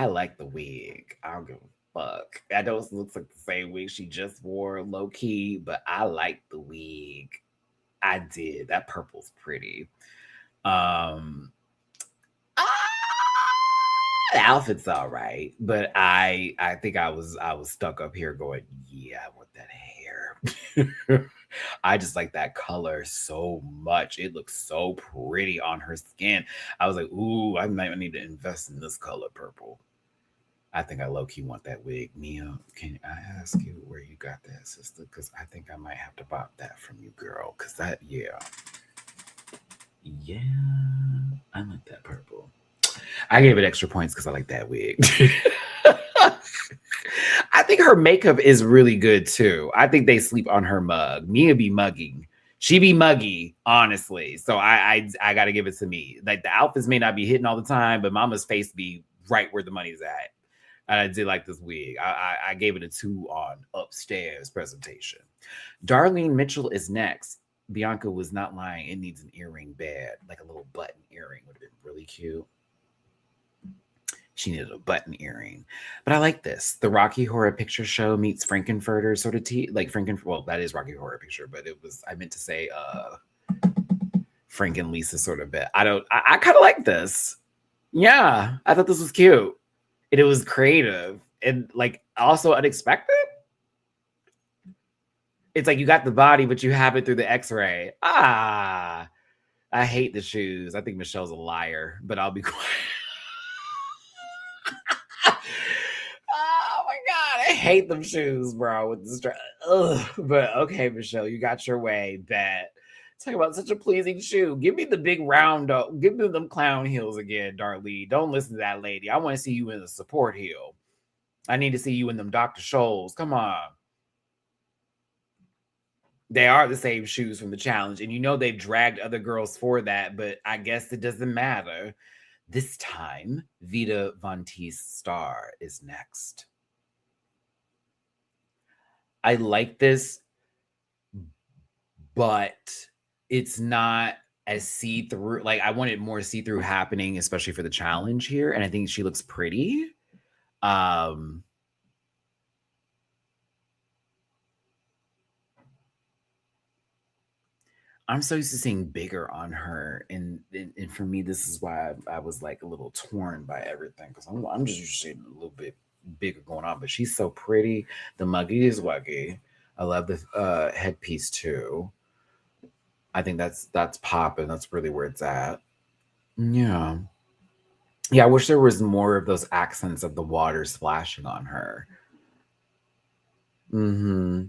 like the wig. I'll go. fuck? I know it looks like the same wig she just wore, low key, but I like the wig. I did. That purple's pretty. Ah, the outfit's all right, but I think I was stuck up here going, yeah, I want that hair. I just like that color so much. It looks so pretty on her skin. I was like, ooh, I might need to invest in this color purple. I think I low key want that wig. Mia, can I ask you where you got that, sister? Because I think I might have to buy that from you, girl. Because that, yeah. Yeah, I like that purple. I gave it extra points because I like that wig. I think her makeup is really good too. I think they sleep on her mug. Mia be mugging. She be muggy, honestly. So I gotta give it to me. Like the outfits may not be hitting all the time, but Mama's face be right where the money's at. And I did like this wig. I gave it a 2 on upstairs presentation. Darlene Mitchell is next. Bianca was not lying. It needs an earring bad, like a little button earring would have been really cute. She needed a button earring. But I like this. The Rocky Horror Picture Show meets Frankenfurter sort of well, that is Rocky Horror Picture, but I meant to say Frank and Lisa sort of bit. I kind of like this. Yeah, I thought this was cute. And it was creative and like also unexpected. It's like you got the body, but you have it through the x-ray. I hate the shoes. I think Michelle's a liar, but I'll be quiet. Oh my God, I hate them shoes, bro, with the strap. But okay, Michelle, you got your way. Bet. Talk about such a pleasing shoe. Give me the big round up. Give me them clown heels again, Darlene. Don't listen to that lady. I want to see you in the support heel. I need to see you in them Dr. Scholl's. Come on. They are the same shoes from the challenge. And you know they've dragged other girls for that, but I guess it doesn't matter. This time, Vita Von Teese Star is next. I like this, but it's not as see-through. Like I wanted more see-through happening, especially for the challenge here. And I think she looks pretty. I'm so used to seeing bigger on her, and for me, this is why I was like a little torn by everything because I'm just used to seeing a little bit bigger going on. But she's so pretty. The muggy is wuggy. I love the headpiece too. I think that's popping. That's really where it's at. Yeah. Yeah, I wish there was more of those accents of the water splashing on her. Mm-hmm.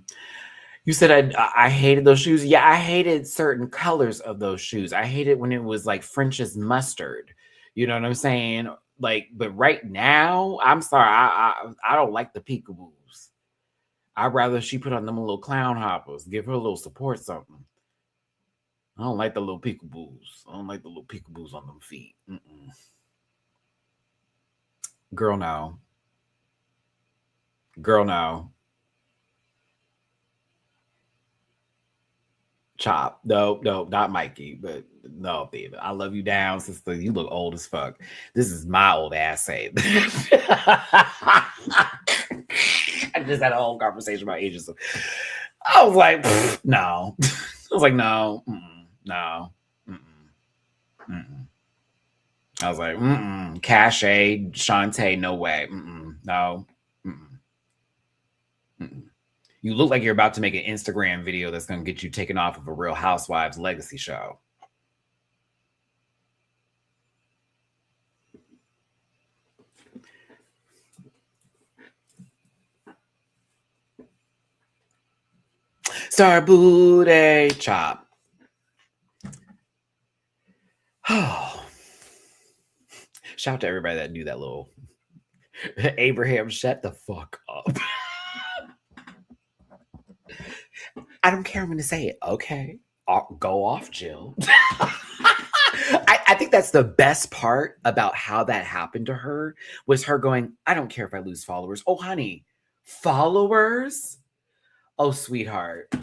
You said I hated those shoes. Yeah, I hated certain colors of those shoes. I hated when it was like French's mustard. You know what I'm saying? Like, but right now, I'm sorry, I don't like the peekaboos. I'd rather she put on them little clown hoppers, give her a little support something. I don't like the little peekaboos. I don't like the little peekaboos on them feet. Mm-mm. Girl, no. Girl, no. Chop. No, not Mikey, but no, baby. I love you down, sister. You look old as fuck. This is my old ass saying. I just had a whole conversation about ages. I was like, no. I was like, no, no. I was like, Cache, Shantae, no way. No. You look like you're about to make an Instagram video that's going to get you taken off of a Real Housewives legacy show. Star booty chop. Oh. Shout out to everybody that knew that little Abraham, shut the fuck up. I don't care. I'm going to say it. Okay. Go off, Jill. I think that's the best part about how that happened to her was her going, I don't care if I lose followers. Oh, honey, followers? Oh, sweetheart.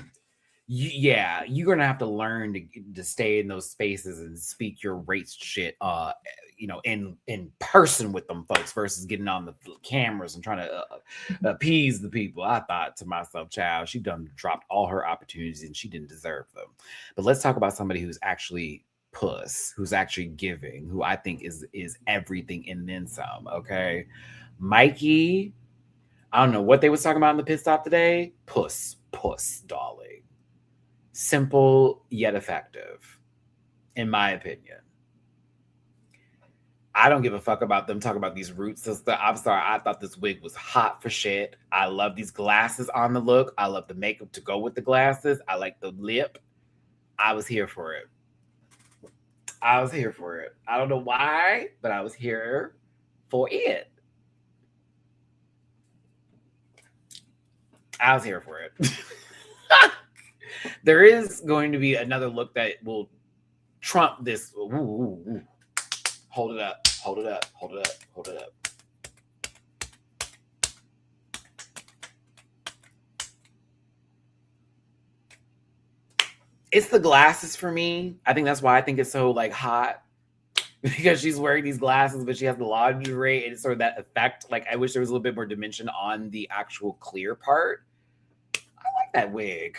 You're going to have to learn to stay in those spaces and speak your race shit. in person with them folks versus getting on the cameras and trying to appease the people. I thought to myself, child, she done dropped all her opportunities and she didn't deserve them. But let's talk about somebody who's actually puss, who's actually giving, who I think is everything and then some. Okay, Mikey. I don't know what they was talking about in the pit stop today. Puss, darling. Simple yet effective, in my opinion. I don't give a fuck about them talking about these roots and stuff. I'm sorry. I thought this wig was hot for shit. I love these glasses on the look. I love the makeup to go with the glasses. I like the lip. I was here for it. I don't know why, but I was here for it. I was here for it. There is going to be another look that will trump this. Ooh. Hold it up. It's the glasses for me. I think that's why I think it's so like hot. Because she's wearing these glasses, but she has the lingerie and it's sort of that effect. Like I wish there was a little bit more dimension on the actual clear part. I like that wig.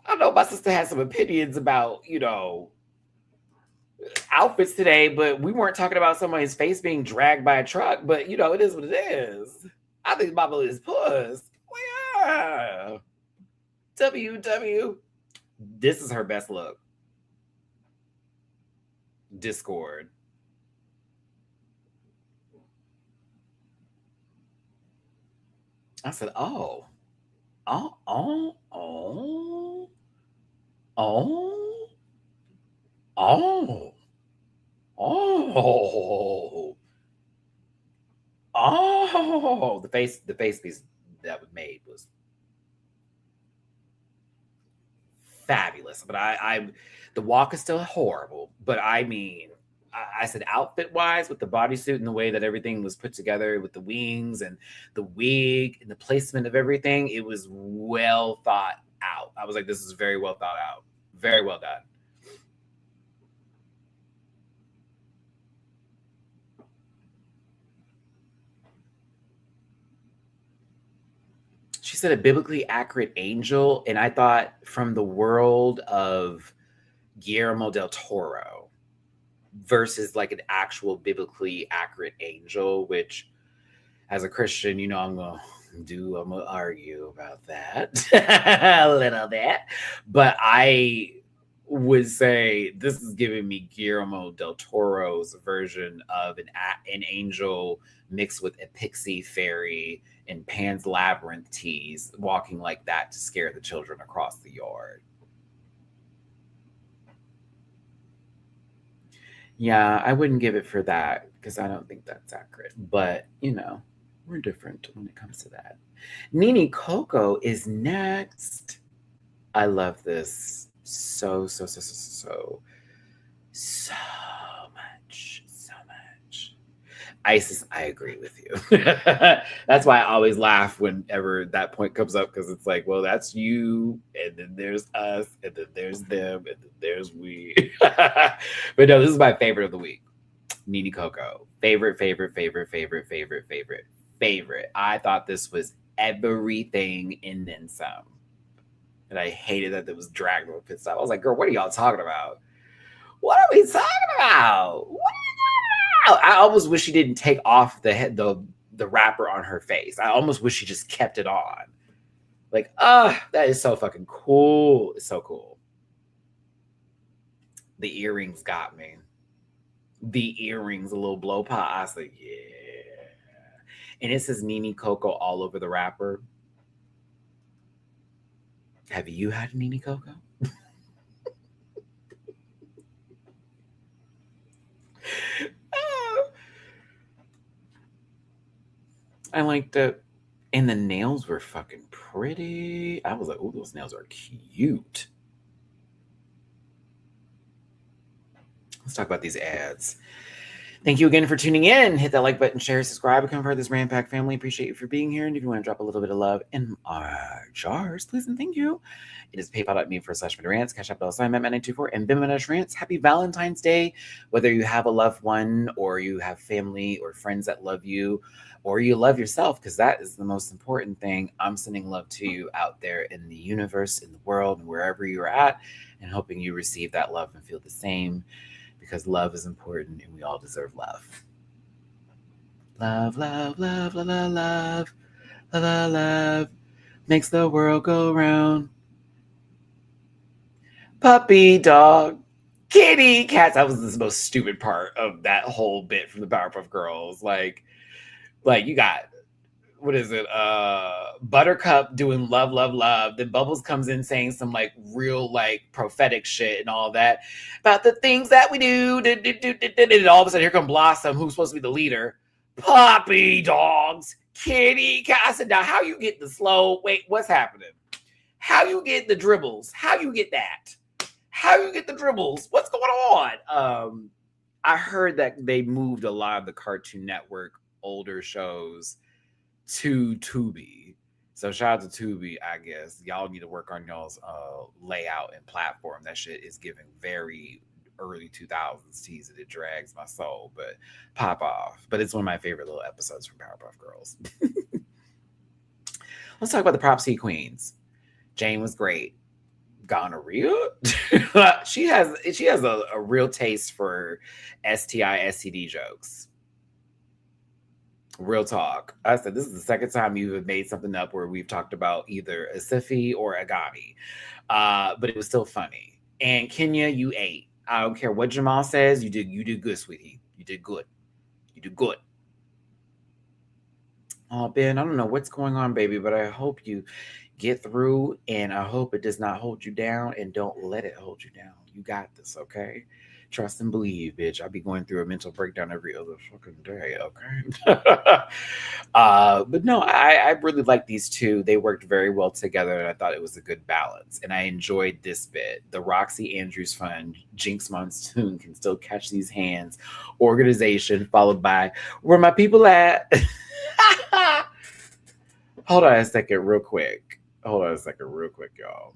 I don't know. My sister had some opinions about, outfits today, but we weren't talking about somebody's face being dragged by a truck. But, it is what it is. I think Mama is puss. Well, yeah. WW. This is her best look. Discord. I said, oh. The face piece that was made was fabulous. But I the walk is still horrible. But I mean, I said outfit wise with the bodysuit and the way that everything was put together with the wings and the wig and the placement of everything, it was well thought out. I was like, this is very well thought out. Very well done. She said a biblically accurate angel, and I thought from the world of Guillermo del Toro versus like an actual biblically accurate angel, which as a Christian, I'm gonna argue about that a little bit. But I would say this is giving me Guillermo del Toro's version of an angel mixed with a pixie fairy and Pan's Labyrinth tease walking like that to scare the children across the yard. Yeah, I wouldn't give it for that because I don't think that's accurate. But, we're different when it comes to that. Nini Coco is next. I love this so much. Isis, I agree with you. That's why I always laugh whenever that point comes up because it's like, well, that's you, and then there's us, and then there's them, and then there's we. But no, this is my favorite of the week. Nini Coco. Favorite. I thought this was everything and then some. And I hated that it was dragged to a pit stop. I was like, girl, what are y'all talking about? What are we talking about? I almost wish she didn't take off the wrapper on her face. I almost wish she just kept it on. Like, that is so fucking cool. It's so cool. The earrings got me. The earrings, a little blow pop. I was like, yeah. And it says Nini Coco all over the wrapper. Have you had a Nini Coco? I liked it. And the nails were fucking pretty. I was like, oh, those nails are cute. Let's talk about these ads. Thank you again for tuning in. Hit that like button, share, subscribe, become part of this Rant Pack family. Appreciate you for being here. And if you want to drop a little bit of love in our jars, please and thank you. It is paypal.me/Matty-Rants, Cash App $Matt924, and Venmo-Rants. Happy Valentine's Day. Whether you have a loved one or you have family or friends that love you, or you love yourself, because that is the most important thing. I'm sending love to you out there in the universe, in the world, and wherever you're at, and hoping you receive that love and feel the same, because love is important and we all deserve love. Love, love, love, love, love, love, love, love, love makes the world go round. Puppy, dog, kitty, cats. That was the most stupid part of that whole bit from the Powerpuff Girls. Like you got, what is it? Buttercup doing love, love, love. Then Bubbles comes in saying some like real like prophetic shit and all that about the things that we do. And all of a sudden, here come Blossom, who's supposed to be the leader. Puppy dogs, kitty cat. I said, now how you get the slow? Wait, what's happening? How you get the dribbles? How you get that? How you get the dribbles? What's going on? I heard that they moved a lot of the Cartoon Network older shows to Tubi. So shout out to Tubi, I guess. Y'all need to work on y'all's layout and platform. That shit is giving very early 2000s tease. It drags my soul, but pop off. But it's one of my favorite little episodes from Powerpuff Girls. Let's talk about the Prop C Queens. Jane was great. Gonorrhea? she has a real taste for STI, STD jokes. Real talk. I said, this is the second time you have made something up where we've talked about either a Siffy or a Agami. But it was still funny. And Kenya, you ate. I don't care what Jamal says. You did good, sweetie. You did good. You did good. Oh, Ben, I don't know what's going on, baby, but I hope you get through, and I hope it does not hold you down, and don't let it hold you down. You got this, okay? Trust and believe, bitch. I'll be going through a mental breakdown every other fucking day, okay? But no, I really like these two. They worked very well together, and I thought it was a good balance. And I enjoyed this bit. The Roxy Andrews Fund, Jinx Monsoon can still catch these hands. Organization followed by where my people at? Hold on a second, real quick. Y'all.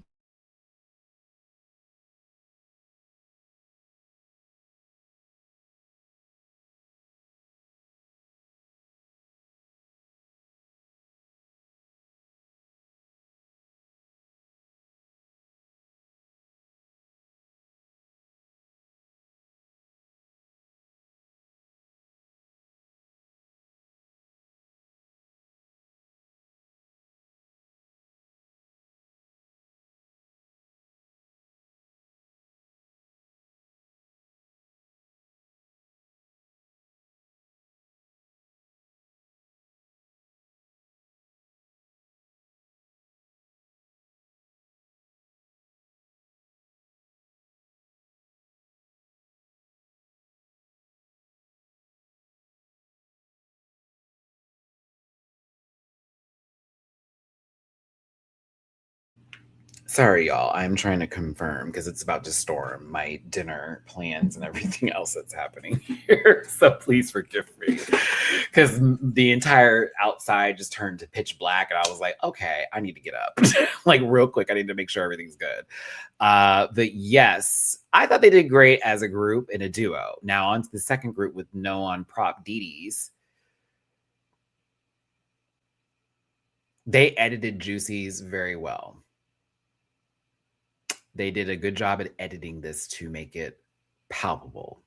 Sorry, y'all. I'm trying to confirm because it's about to storm my dinner plans and everything else that's happening here. So please forgive me because the entire outside just turned to pitch black. And I was like, okay, I need to get up like real quick. I need to make sure everything's good. But yes, I thought they did great as a group and a duo. Now, on to the second group with no on prop DDs. They edited Juicy's very well. They did a good job at editing this to make it palpable.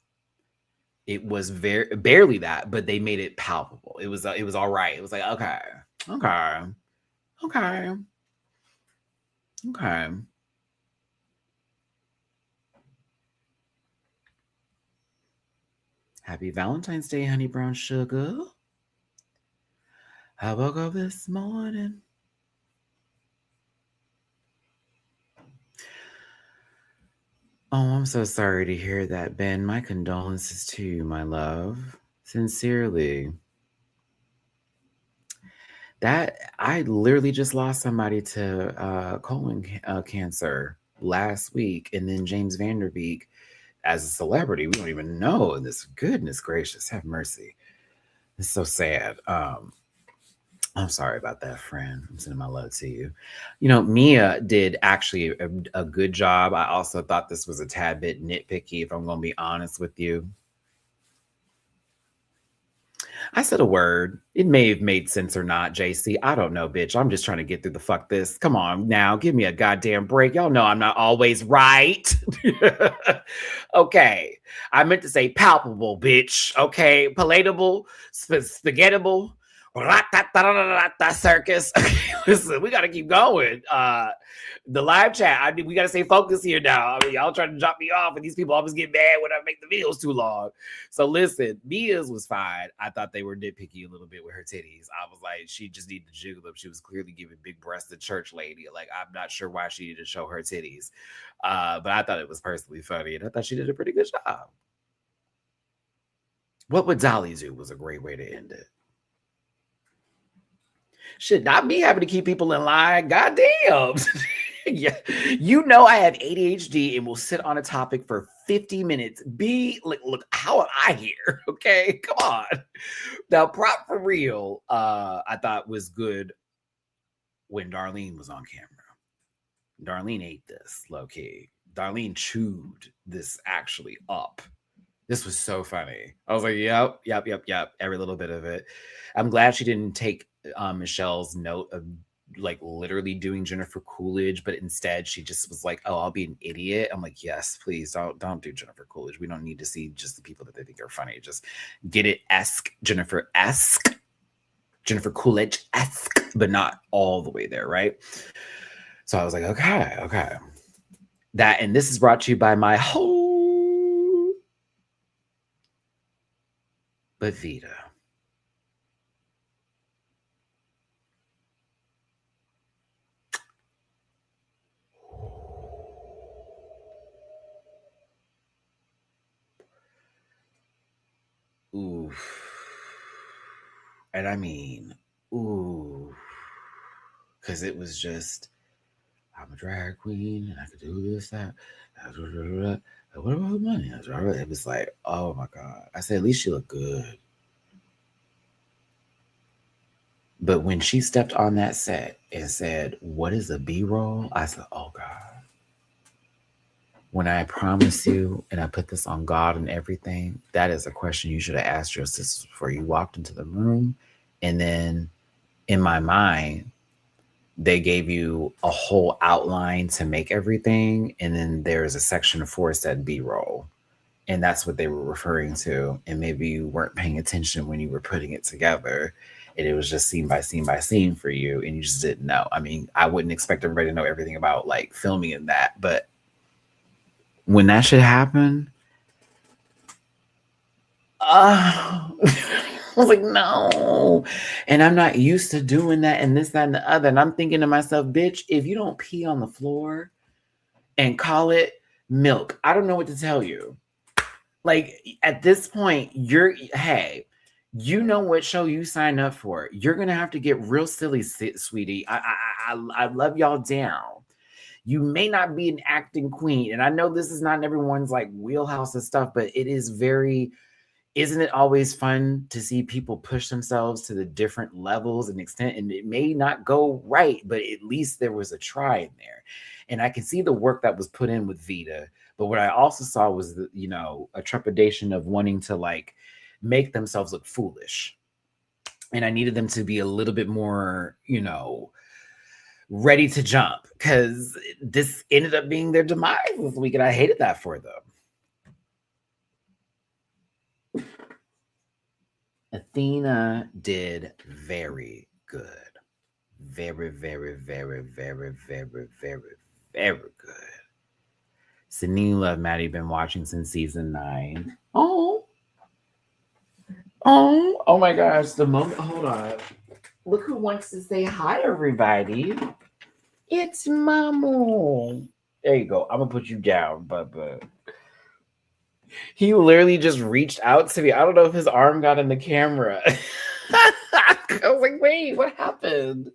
It was very barely that, but they made it palpable. It was all right. It was like okay, okay, okay, okay. Happy Valentine's Day, honey brown sugar. I woke up this morning. Oh, I'm so sorry to hear that, Ben. My condolences to you, my love. Sincerely. That I literally just lost somebody to colon cancer last week, and then James Vanderbeek as a celebrity. We don't even know this. Goodness gracious, have mercy. It's so sad. I'm sorry about that, friend. I'm sending my love to you. You know, Mia did actually a good job. I also thought this was a tad bit nitpicky, if I'm going to be honest with you. I said a word. It may have made sense or not, JC. I don't know, bitch. I'm just trying to get through the fuck this. Come on now. Give me a goddamn break. Y'all know I'm not always right. Okay. I meant to say palpable, bitch. Okay. Palatable, spaghettable. Circus. Listen, we got to keep going. The live chat, we got to stay focused here now. I mean, y'all trying to drop me off, and these people always get mad when I make the videos too long. So listen, Mia's was fine. I thought they were nitpicky a little bit with her titties. I was like, she just needed to jiggle them. She was clearly giving big breasted church lady. Like, I'm not sure why she needed to show her titties. But I thought it was personally funny, and I thought she did a pretty good job. What would Dolly do was a great way to end it. Shit, not me having to keep people in line. Goddamn. Yeah. You know I have ADHD and will sit on a topic for 50 minutes. Look, how am I here? Okay, come on. Now, prop for real, I thought was good when Darlene was on camera. Darlene ate this, low-key. Darlene chewed this actually up. This was so funny. I was like, yep. Every little bit of it. I'm glad she didn't take Michelle's note of like literally doing Jennifer Coolidge, but instead she just was like, "Oh, I'll be an idiot." I'm like, "Yes, please don't do Jennifer Coolidge. We don't need to see just the people that they think are funny. Just get it Jennifer Coolidge esque, but not all the way there, right?" So I was like, okay. That, and this is brought to you by my whole but Vita. Ooh. And I mean, ooh. Because it was just, I'm a drag queen and I could do this, that. What about money? It was like, oh my God. I said, at least she looked good. But when she stepped on that set and said, "What is a B-roll?" I said, oh God. When I promise you, and I put this on God and everything, that is a question you should have asked your sisters before you walked into the room. And then in my mind, they gave you a whole outline to make everything. And then there's a section 4 said B-roll. And that's what they were referring to. And maybe you weren't paying attention when you were putting it together. And it was just scene by scene by scene for you. And you just didn't know. I mean, I wouldn't expect everybody to know everything about like filming and that. But when that shit happened, I was like, no. And I'm not used to doing that and this, that, and the other. And I'm thinking to myself, bitch, if you don't pee on the floor and call it milk, I don't know what to tell you. Like at this point, hey, you know what show you sign up for. You're gonna have to get real silly, sweetie. I love y'all down. You may not be an acting queen, and I know this is not in everyone's like wheelhouse and stuff, but it is very. Isn't it always fun to see people push themselves to the different levels and extent? And it may not go right, but at least there was a try in there. And I can see the work that was put in with Vita. But what I also saw was, a trepidation of wanting to like make themselves look foolish. And I needed them to be a little bit more, ready to jump, because this ended up being their demise this week. And I hated that for them. Athena did very good. Very, very, very, very, very, very, very good. Sydney Love Maddie been watching since season 9. Oh my gosh. The moment, hold on. Look who wants to say hi, everybody. It's Mamu. There you go. I'm gonna put you down, but he literally just reached out to me. I don't know if his arm got in the camera. I was like, wait, what happened?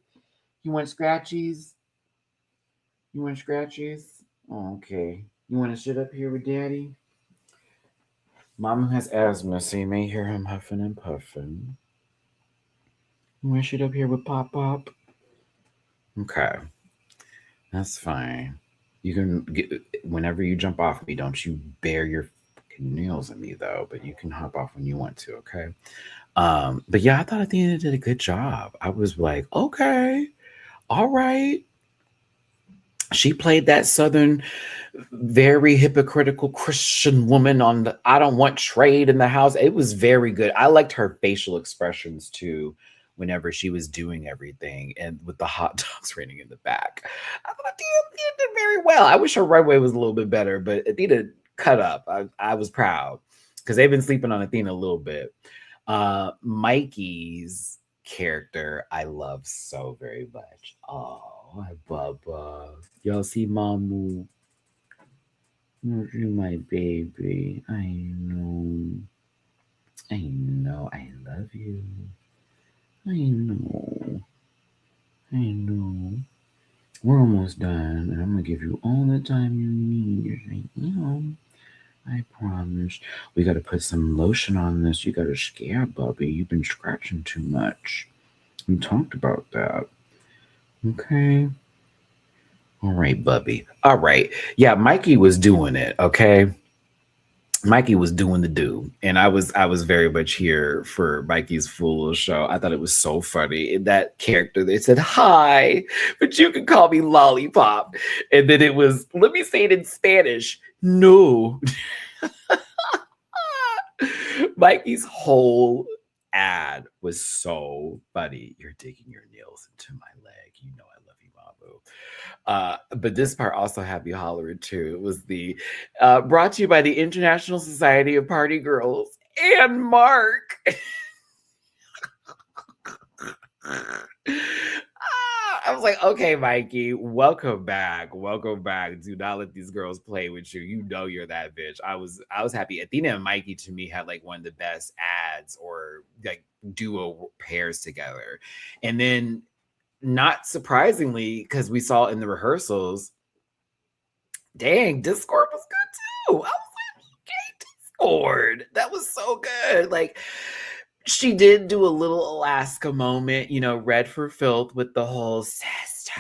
You want scratchies? Oh, okay. You want to sit up here with daddy? Mom has asthma, so you may hear him huffing and puffing. You want to shoot up here with Pop Pop? Okay, that's fine. You can get whenever you jump off me. Don't you bare your fucking nails at me though. But you can hop off when you want to. Okay. But yeah, I thought Athena did a good job. I was like, okay, all right. She played that Southern, very hypocritical Christian woman on the I don't want trade in the house. It was very good. I liked her facial expressions too whenever she was doing everything and with the hot dogs raining in the back. I thought Athena did very well. I wish her runway was a little bit better, but Athena cut up. I was proud because they've been sleeping on Athena a little bit. Mikey's character I love so very much. Oh, hi, Bubba. Y'all see Mamu? You're my baby. I know. I know. I love you. I know. I know. We're almost done, and I'm gonna give you all the time you need. I know. I promise. We gotta put some lotion on this. You got a scab, Bubby. You've been scratching too much. We talked about that. Okay. All right, Bubby. All right. Yeah, Mikey was doing it. Okay. Mikey was doing the do, and I was very much here for Mikey's full show. I thought it was so funny. In that character, they said hi, but you can call me Lollipop, and then it was let me say it in Spanish. No, Mikey's whole ad was so funny. You're digging your nails into my leg. You know I love you, Mabu. But this part also had me hollering too. It was the brought to you by the International Society of Party Girls and Mark. I was like, okay, Mikey, welcome back. Welcome back. Do not let these girls play with you. You know you're that bitch. I was happy. Athena and Mikey to me had like one of the best ads or like duo pairs together. And then not surprisingly, because we saw in the rehearsals, dang, Discord was good too. I was like, okay, Discord. That was so good. Like, she did do a little Alaska moment, Red for Filth with the whole sisters,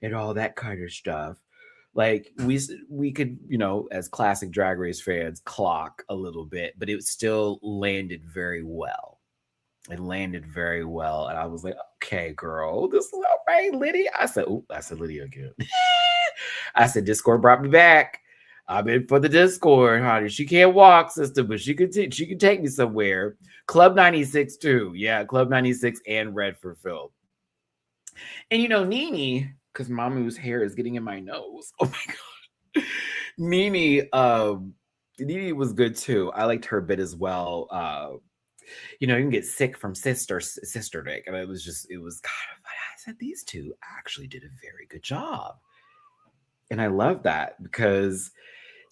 and all that kind of stuff. Like we could, as classic Drag Race fans, clock a little bit, but it still landed very well. It landed very well, and I was like, "Okay, girl, this is all right, Lydia." I said Lydia again." I said, "Discord brought me back. I'm in for the Discord, honey. She can't walk, sister, but she could take me somewhere." Club 96 too, yeah, Club 96 and Red for Phil. And Nene, because Mamu's hair is getting in my nose. Oh my god, Nene was good too. I liked her bit as well. You can get sick from sister dick, and it was kind of. I said these two actually did a very good job, and I love that because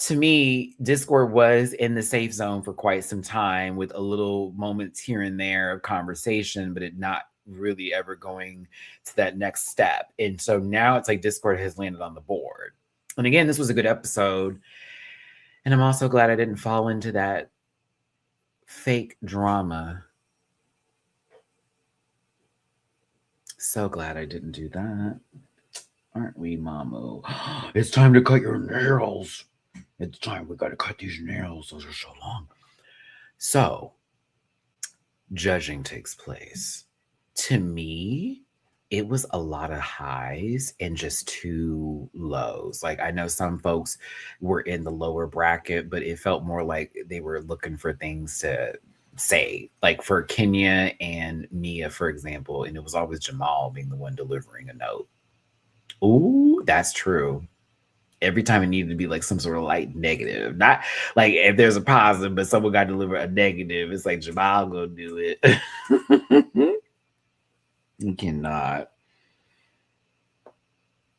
to me, Discord was in the safe zone for quite some time with a little moments here and there of conversation, but it not really ever going to that next step. And so now it's like Discord has landed on the board. And again, this was a good episode. And I'm also glad I didn't fall into that fake drama. So glad I didn't do that. Aren't we, Mamu? It's time to cut your nails. It's time. We got to cut these nails. Those are so long. So, judging takes place. To me, it was a lot of highs and just two lows. Like, I know some folks were in the lower bracket, but it felt more like they were looking for things to say, like for Kenya and Mia, for example, and it was always Jamal being the one delivering a note. Ooh, that's true. Every time it needed to be like some sort of light negative, not like if there's a positive, but someone got to deliver a negative. It's like Jamal gonna do it. You cannot.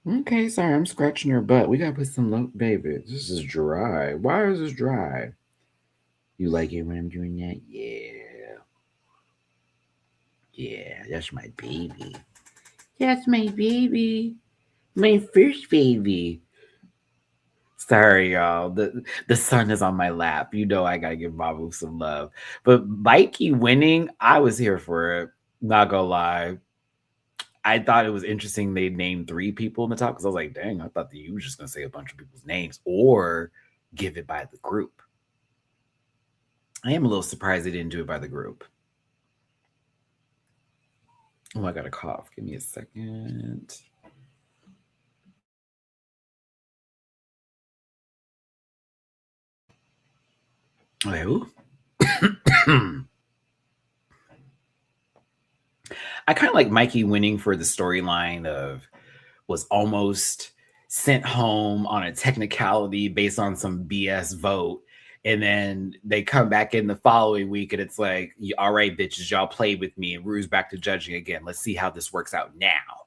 Okay, sorry, I'm scratching your butt. We gotta put some baby. This is dry. Why is this dry? You like it when I'm doing that? Yeah. Yeah, that's my baby. That's my baby. My first baby. Sorry, y'all. The sun is on my lap. You know I gotta give Babu some love. But Mikey winning, I was here for it. Not gonna lie. I thought it was interesting they named 3 people in the top because I was like, dang, I thought that you were just gonna say a bunch of people's names or give it by the group. I am a little surprised they didn't do it by the group. Oh, I got a cough. Give me a second. Okay, ooh. I kind of like Mikey winning for the storyline of was almost sent home on a technicality based on some BS vote. And then they come back in the following week and it's like, all right, bitches, y'all played with me. And Rue's back to judging again. Let's see how this works out now.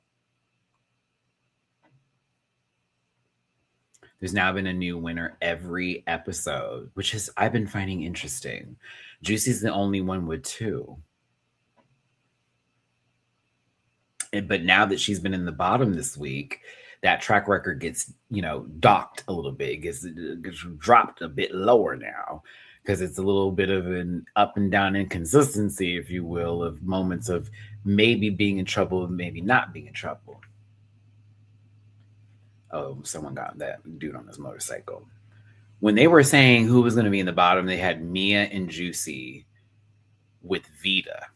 There's now been a new winner every episode, which is I've been finding interesting. Juicy's the only one with 2. But now that she's been in the bottom this week, that track record gets, docked a little bit. It gets dropped a bit lower now because it's a little bit of an up and down inconsistency, if you will, of moments of maybe being in trouble, maybe not being in trouble. Oh, someone got that dude on his motorcycle. When they were saying who was going to be in the bottom, they had Mia and Juicy with Vita.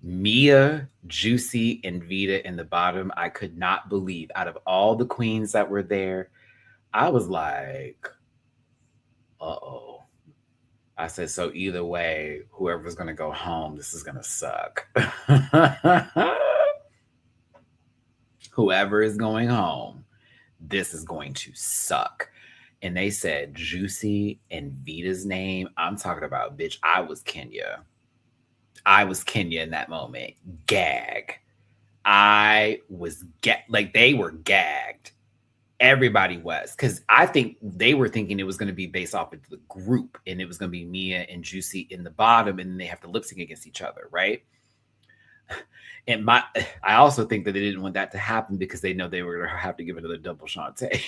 Mia, Juicy, and Vita in the bottom. I could not believe out of all the queens that were there, I was like, uh-oh. I said, so either way, whoever's going to go home, this is going to suck. Whoever is going home, this is going to suck. And they said Juicy and Vita's name. I'm talking about, bitch, I was Kenya. I was Kenya in that moment. Gag. I was they were gagged. Everybody was. Because I think they were thinking it was going to be based off of the group. And it was going to be Mia and Juicy in the bottom. And then they have to lip sync against each other, right? And I also think that they didn't want that to happen because they know they were going to have to give another double Shantae.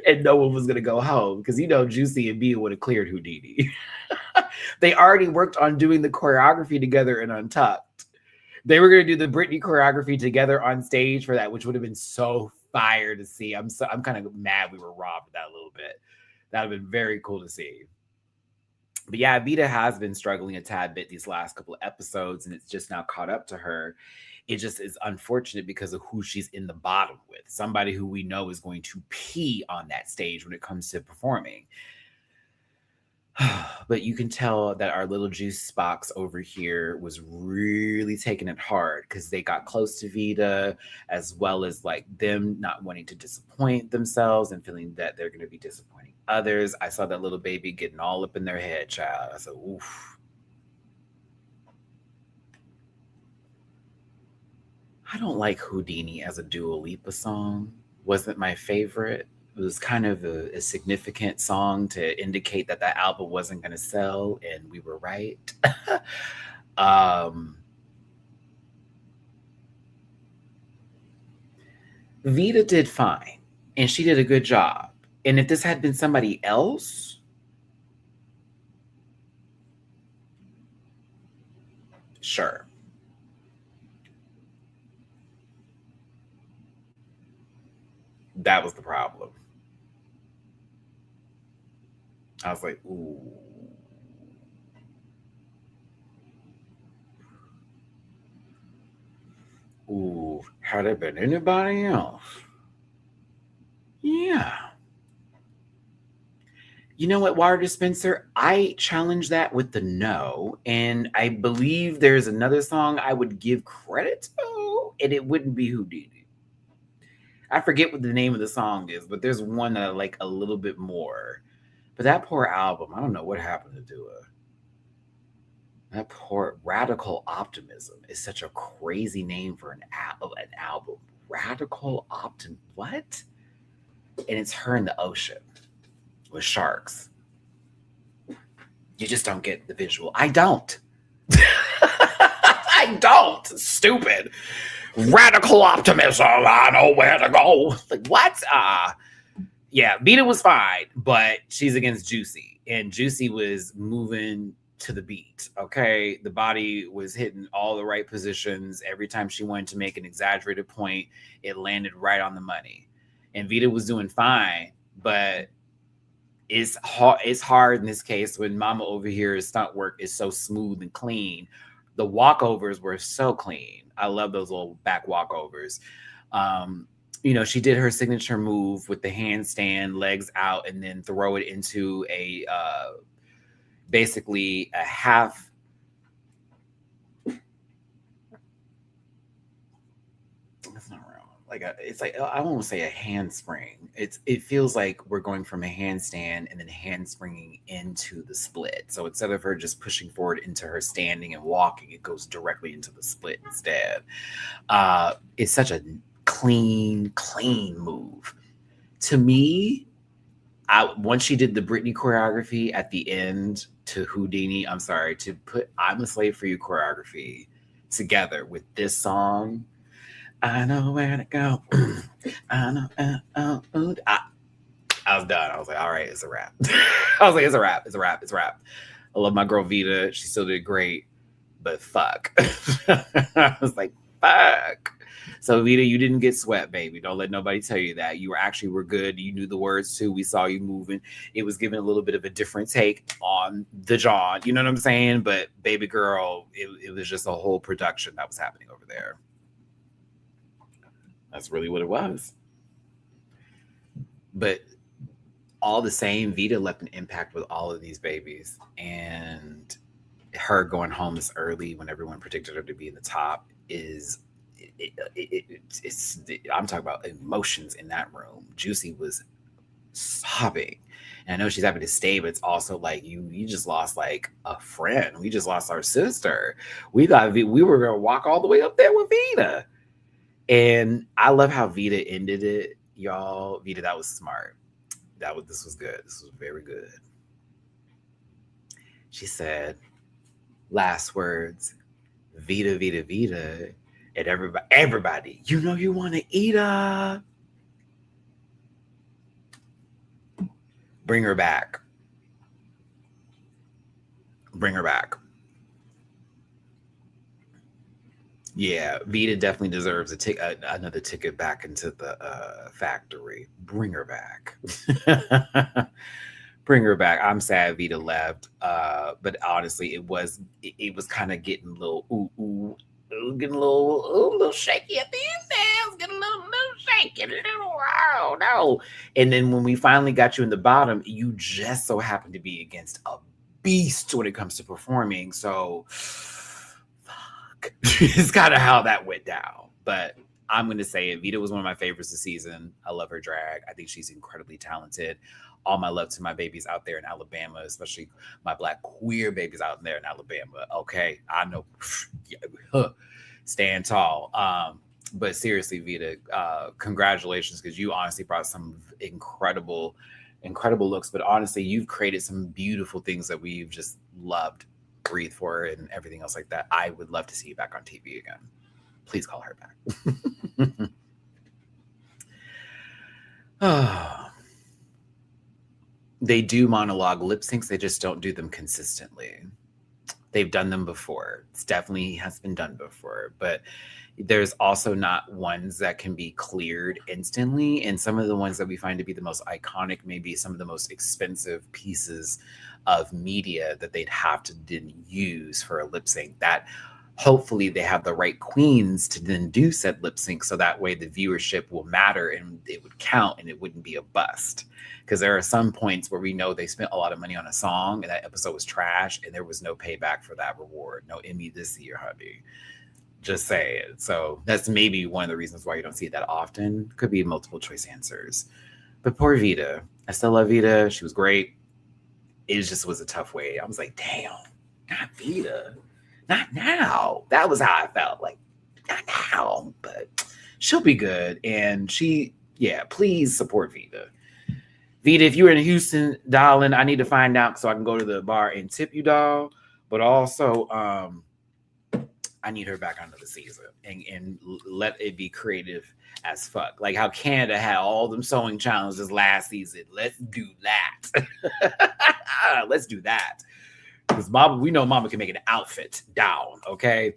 And no one was going to go home because, Juicy and Mia would have cleared Houdini. They already worked on doing the choreography together in Untucked. They were going to do the Britney choreography together on stage for that, which would have been so fire to see. I'm kind of mad we were robbed of that a little bit. That would have been very cool to see. But yeah, Vita has been struggling a tad bit these last couple of episodes, and it's just now caught up to her. It just is unfortunate because of who she's in the bottom with. Somebody who we know is going to pee on that stage when it comes to performing. But you can tell that our little juice box over here was really taking it hard because they got close to Vita, as well as like them not wanting to disappoint themselves and feeling that they're going to be disappointing others. I saw that little baby getting all up in their head, child. I said, oof. I don't like Houdini as a Dua Lipa song. Wasn't my favorite. It was kind of a significant song to indicate that album wasn't going to sell, and we were right. Vita did fine, and she did a good job. And if this had been somebody else, sure. That was the problem. I was like, ooh. Ooh, had it been anybody else? Yeah. You know what, water dispenser? I challenge that with the no. And I believe there's another song I would give credit to, and it wouldn't be Houdini. I forget what the name of the song is, but there's one that I like a little bit more. But that poor album, I don't know what happened to Dua. That poor Radical Optimism is such a crazy name for an album. Radical Optimism, what? And it's her in the ocean with sharks. You just don't get the visual. I don't. I don't. Stupid. Radical optimism. I know where to go. Like, what? Yeah, Vita was fine, but she's against Juicy, and Juicy was moving to the beat. Okay, the body was hitting all the right positions. Every time she wanted to make an exaggerated point, it landed right on the money. And Vita was doing fine, but it's hard. It's hard in this case when Mama over here's stunt work is so smooth and clean. The walkovers were so clean. I love those little back walkovers. She did her signature move with the handstand, legs out, and then throw it into a basically a half. That's not real. It's like I won't say a handspring. It feels like we're going from a handstand and then handspringing into the split. So instead of her just pushing forward into her standing and walking, it goes directly into the split instead. It's such a clean move. To me, once she did the Britney choreography at the end to Houdini, to put I'm a Slave for You choreography together with this song, I know where to go. I know. I was done. I was like, all right, it's a wrap. I was like, it's a wrap. It's a wrap. It's a wrap. I love my girl Vita. She still did great, but fuck. I was like, fuck. So Vita, you didn't get swept, baby. Don't let nobody tell you that. You were good. You knew the words too. We saw you moving. It was giving a little bit of a different take on the John. You know what I'm saying? But baby girl, it was just a whole production that was happening over there. That's really what it was. But all the same, Vita left an impact with all of these babies. And her going home this early when everyone predicted her to be in the top is I'm talking about emotions in that room. Juicy was sobbing. And I know she's happy to stay, but it's also like you just lost like a friend. We just lost our sister. We thought we were gonna walk all the way up there with Vita. And I love how Vita ended it, y'all. Vita, that was smart. This was good. This was very good. She said, last words, Vita, Vita, Vita. And everybody, you know you want to eat her. Bring her back. Bring her back. Yeah, Vita definitely deserves another ticket back into the factory. Bring her back. Bring her back. I'm sad Vita left, but honestly, it was kind of getting a little getting a little shaky at the end there. It was getting a little shaky, oh no. And then when we finally got you in the bottom, you just so happened to be against a beast when it comes to performing. So fuck. It's kind of how that went down. But I'm going to say it. Vita was one of my favorites this season. I love her drag. I think she's incredibly talented. All my love to my babies out there in Alabama, especially my Black queer babies out there in Alabama. Okay, I know. Stand tall. But seriously, Vita, congratulations, because you honestly brought some incredible looks. But honestly, you've created some beautiful things that we've just loved, breathed for, and everything else like that. I would love to see you back on TV again. Please call her back. They do monologue lip syncs. They just don't do them consistently. They've done them before. It's definitely has been done before, but there's also not ones that can be cleared instantly. And some of the ones that we find to be the most iconic, maybe some of the most expensive pieces of media that they'd have to then use for a lip sync, that hopefully they have the right queens to then do said lip sync, so that way the viewership will matter and it would count and it wouldn't be a bust. Because there are some points where we know they spent a lot of money on a song and that episode was trash and there was no payback for that reward. No Emmy this year, honey. Just say it. So that's maybe one of the reasons why you don't see it that often. Could be multiple choice answers. But poor Vita. I still love Vita. She was great. It just was a tough way. I was like, damn, not Vita. Not now. That was how I felt. Like, not now. But she'll be good. And please support Vita. Vita, if you're in Houston, darling, I need to find out so I can go to the bar and tip you, doll. But also, I I need her back onto the season and let it be creative as fuck. Like how Canada had all them sewing challenges last season. Let's do that. Let's do that. Because Mama, we know Mama can make an outfit down, okay?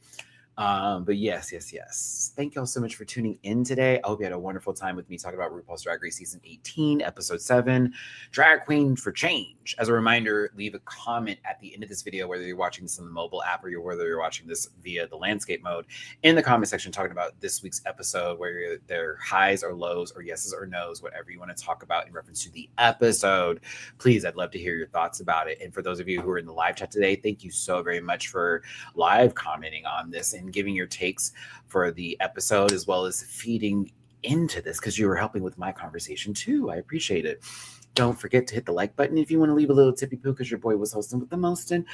But yes. Thank y'all so much for tuning in today. I hope you had a wonderful time with me talking about RuPaul's Drag Race Season 18, Episode 7, Drag Queen for Change. As a reminder, leave a comment at the end of this video, whether you're watching this on the mobile app or whether you're watching this via the landscape mode, in the comment section talking about this week's episode, where there are highs or lows or yeses or nos, whatever you want to talk about in reference to the episode. Please, I'd love to hear your thoughts about it. And for those of you who are in the live chat today, thank you so very much for live commenting on this and giving your takes for the episode, as well as feeding into this, because you were helping with my conversation too. I appreciate it. Don't forget to hit the like button if you want to leave a little tippy poo, because your boy was hosting with the most. And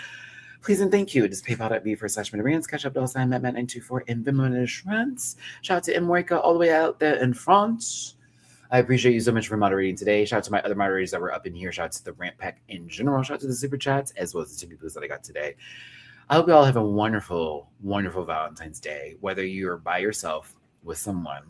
please and thank you. It is paypal.me/Matty-Rants. Catch up to Matt 924 and Venmo Matty-Rants. Shout out to Moika all the way out there in France. I appreciate you so much for moderating today. Shout out to my other moderators that were up in here. Shout out to the Rant Pack in general. Shout out to the super chats, as well as the tippy poos that I got today. I hope you all have a wonderful, wonderful Valentine's Day, whether you're by yourself, with someone,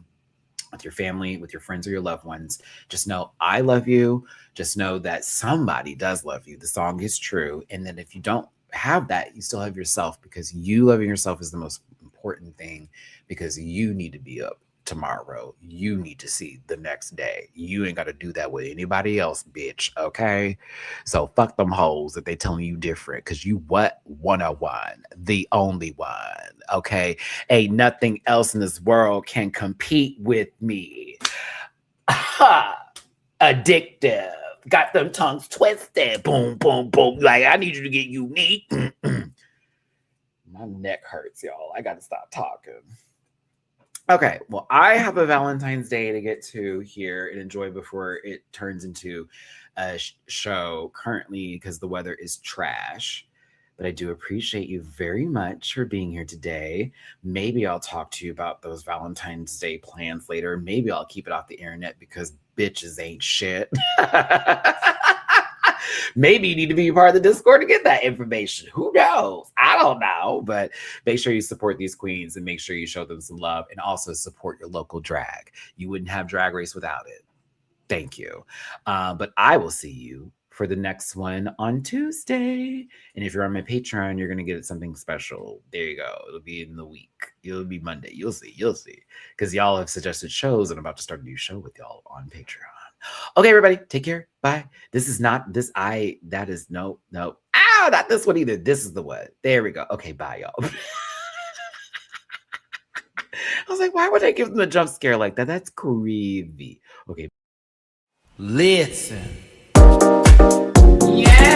with your family, with your friends or your loved ones. Just know I love you. Just know that somebody does love you. The song is true. And then if you don't have that, you still have yourself, because you loving yourself is the most important thing, because you need to be up tomorrow. You need to see the next day. You ain't got to do that with anybody else, bitch. Okay? So fuck them hoes that they telling you different, because you what? 101. The only one. Okay? Ain't nothing else in this world can compete with me. Ha! Addictive. Got them tongues twisted. Boom, boom, boom. Like, I need you to get unique. My neck hurts, y'all. I got to stop talking. Okay, well, I have a Valentine's Day to get to here and enjoy before it turns into a show currently, because the weather is trash. But I do appreciate you very much for being here today. Maybe I'll talk to you about those Valentine's Day plans later. Maybe I'll keep it off the internet, because bitches ain't shit. Maybe you need to be a part of the Discord to get that information. Who knows? I don't know. But make sure you support these queens and make sure you show them some love, and also support your local drag. You wouldn't have Drag Race without it. Thank you. But I will see you for the next one on Tuesday. And if you're on my Patreon, you're going to get something special. There you go. It'll be in the week. It'll be Monday. You'll see. Because y'all have suggested shows, and I'm about to start a new show with y'all on Patreon. Okay, everybody, take care. Bye. This is not this. That is no. Ow, not this one either. This is the one. There we go. Okay, bye, y'all. I was like, why would I give them a jump scare like that? That's creepy. Okay. Listen. Yeah.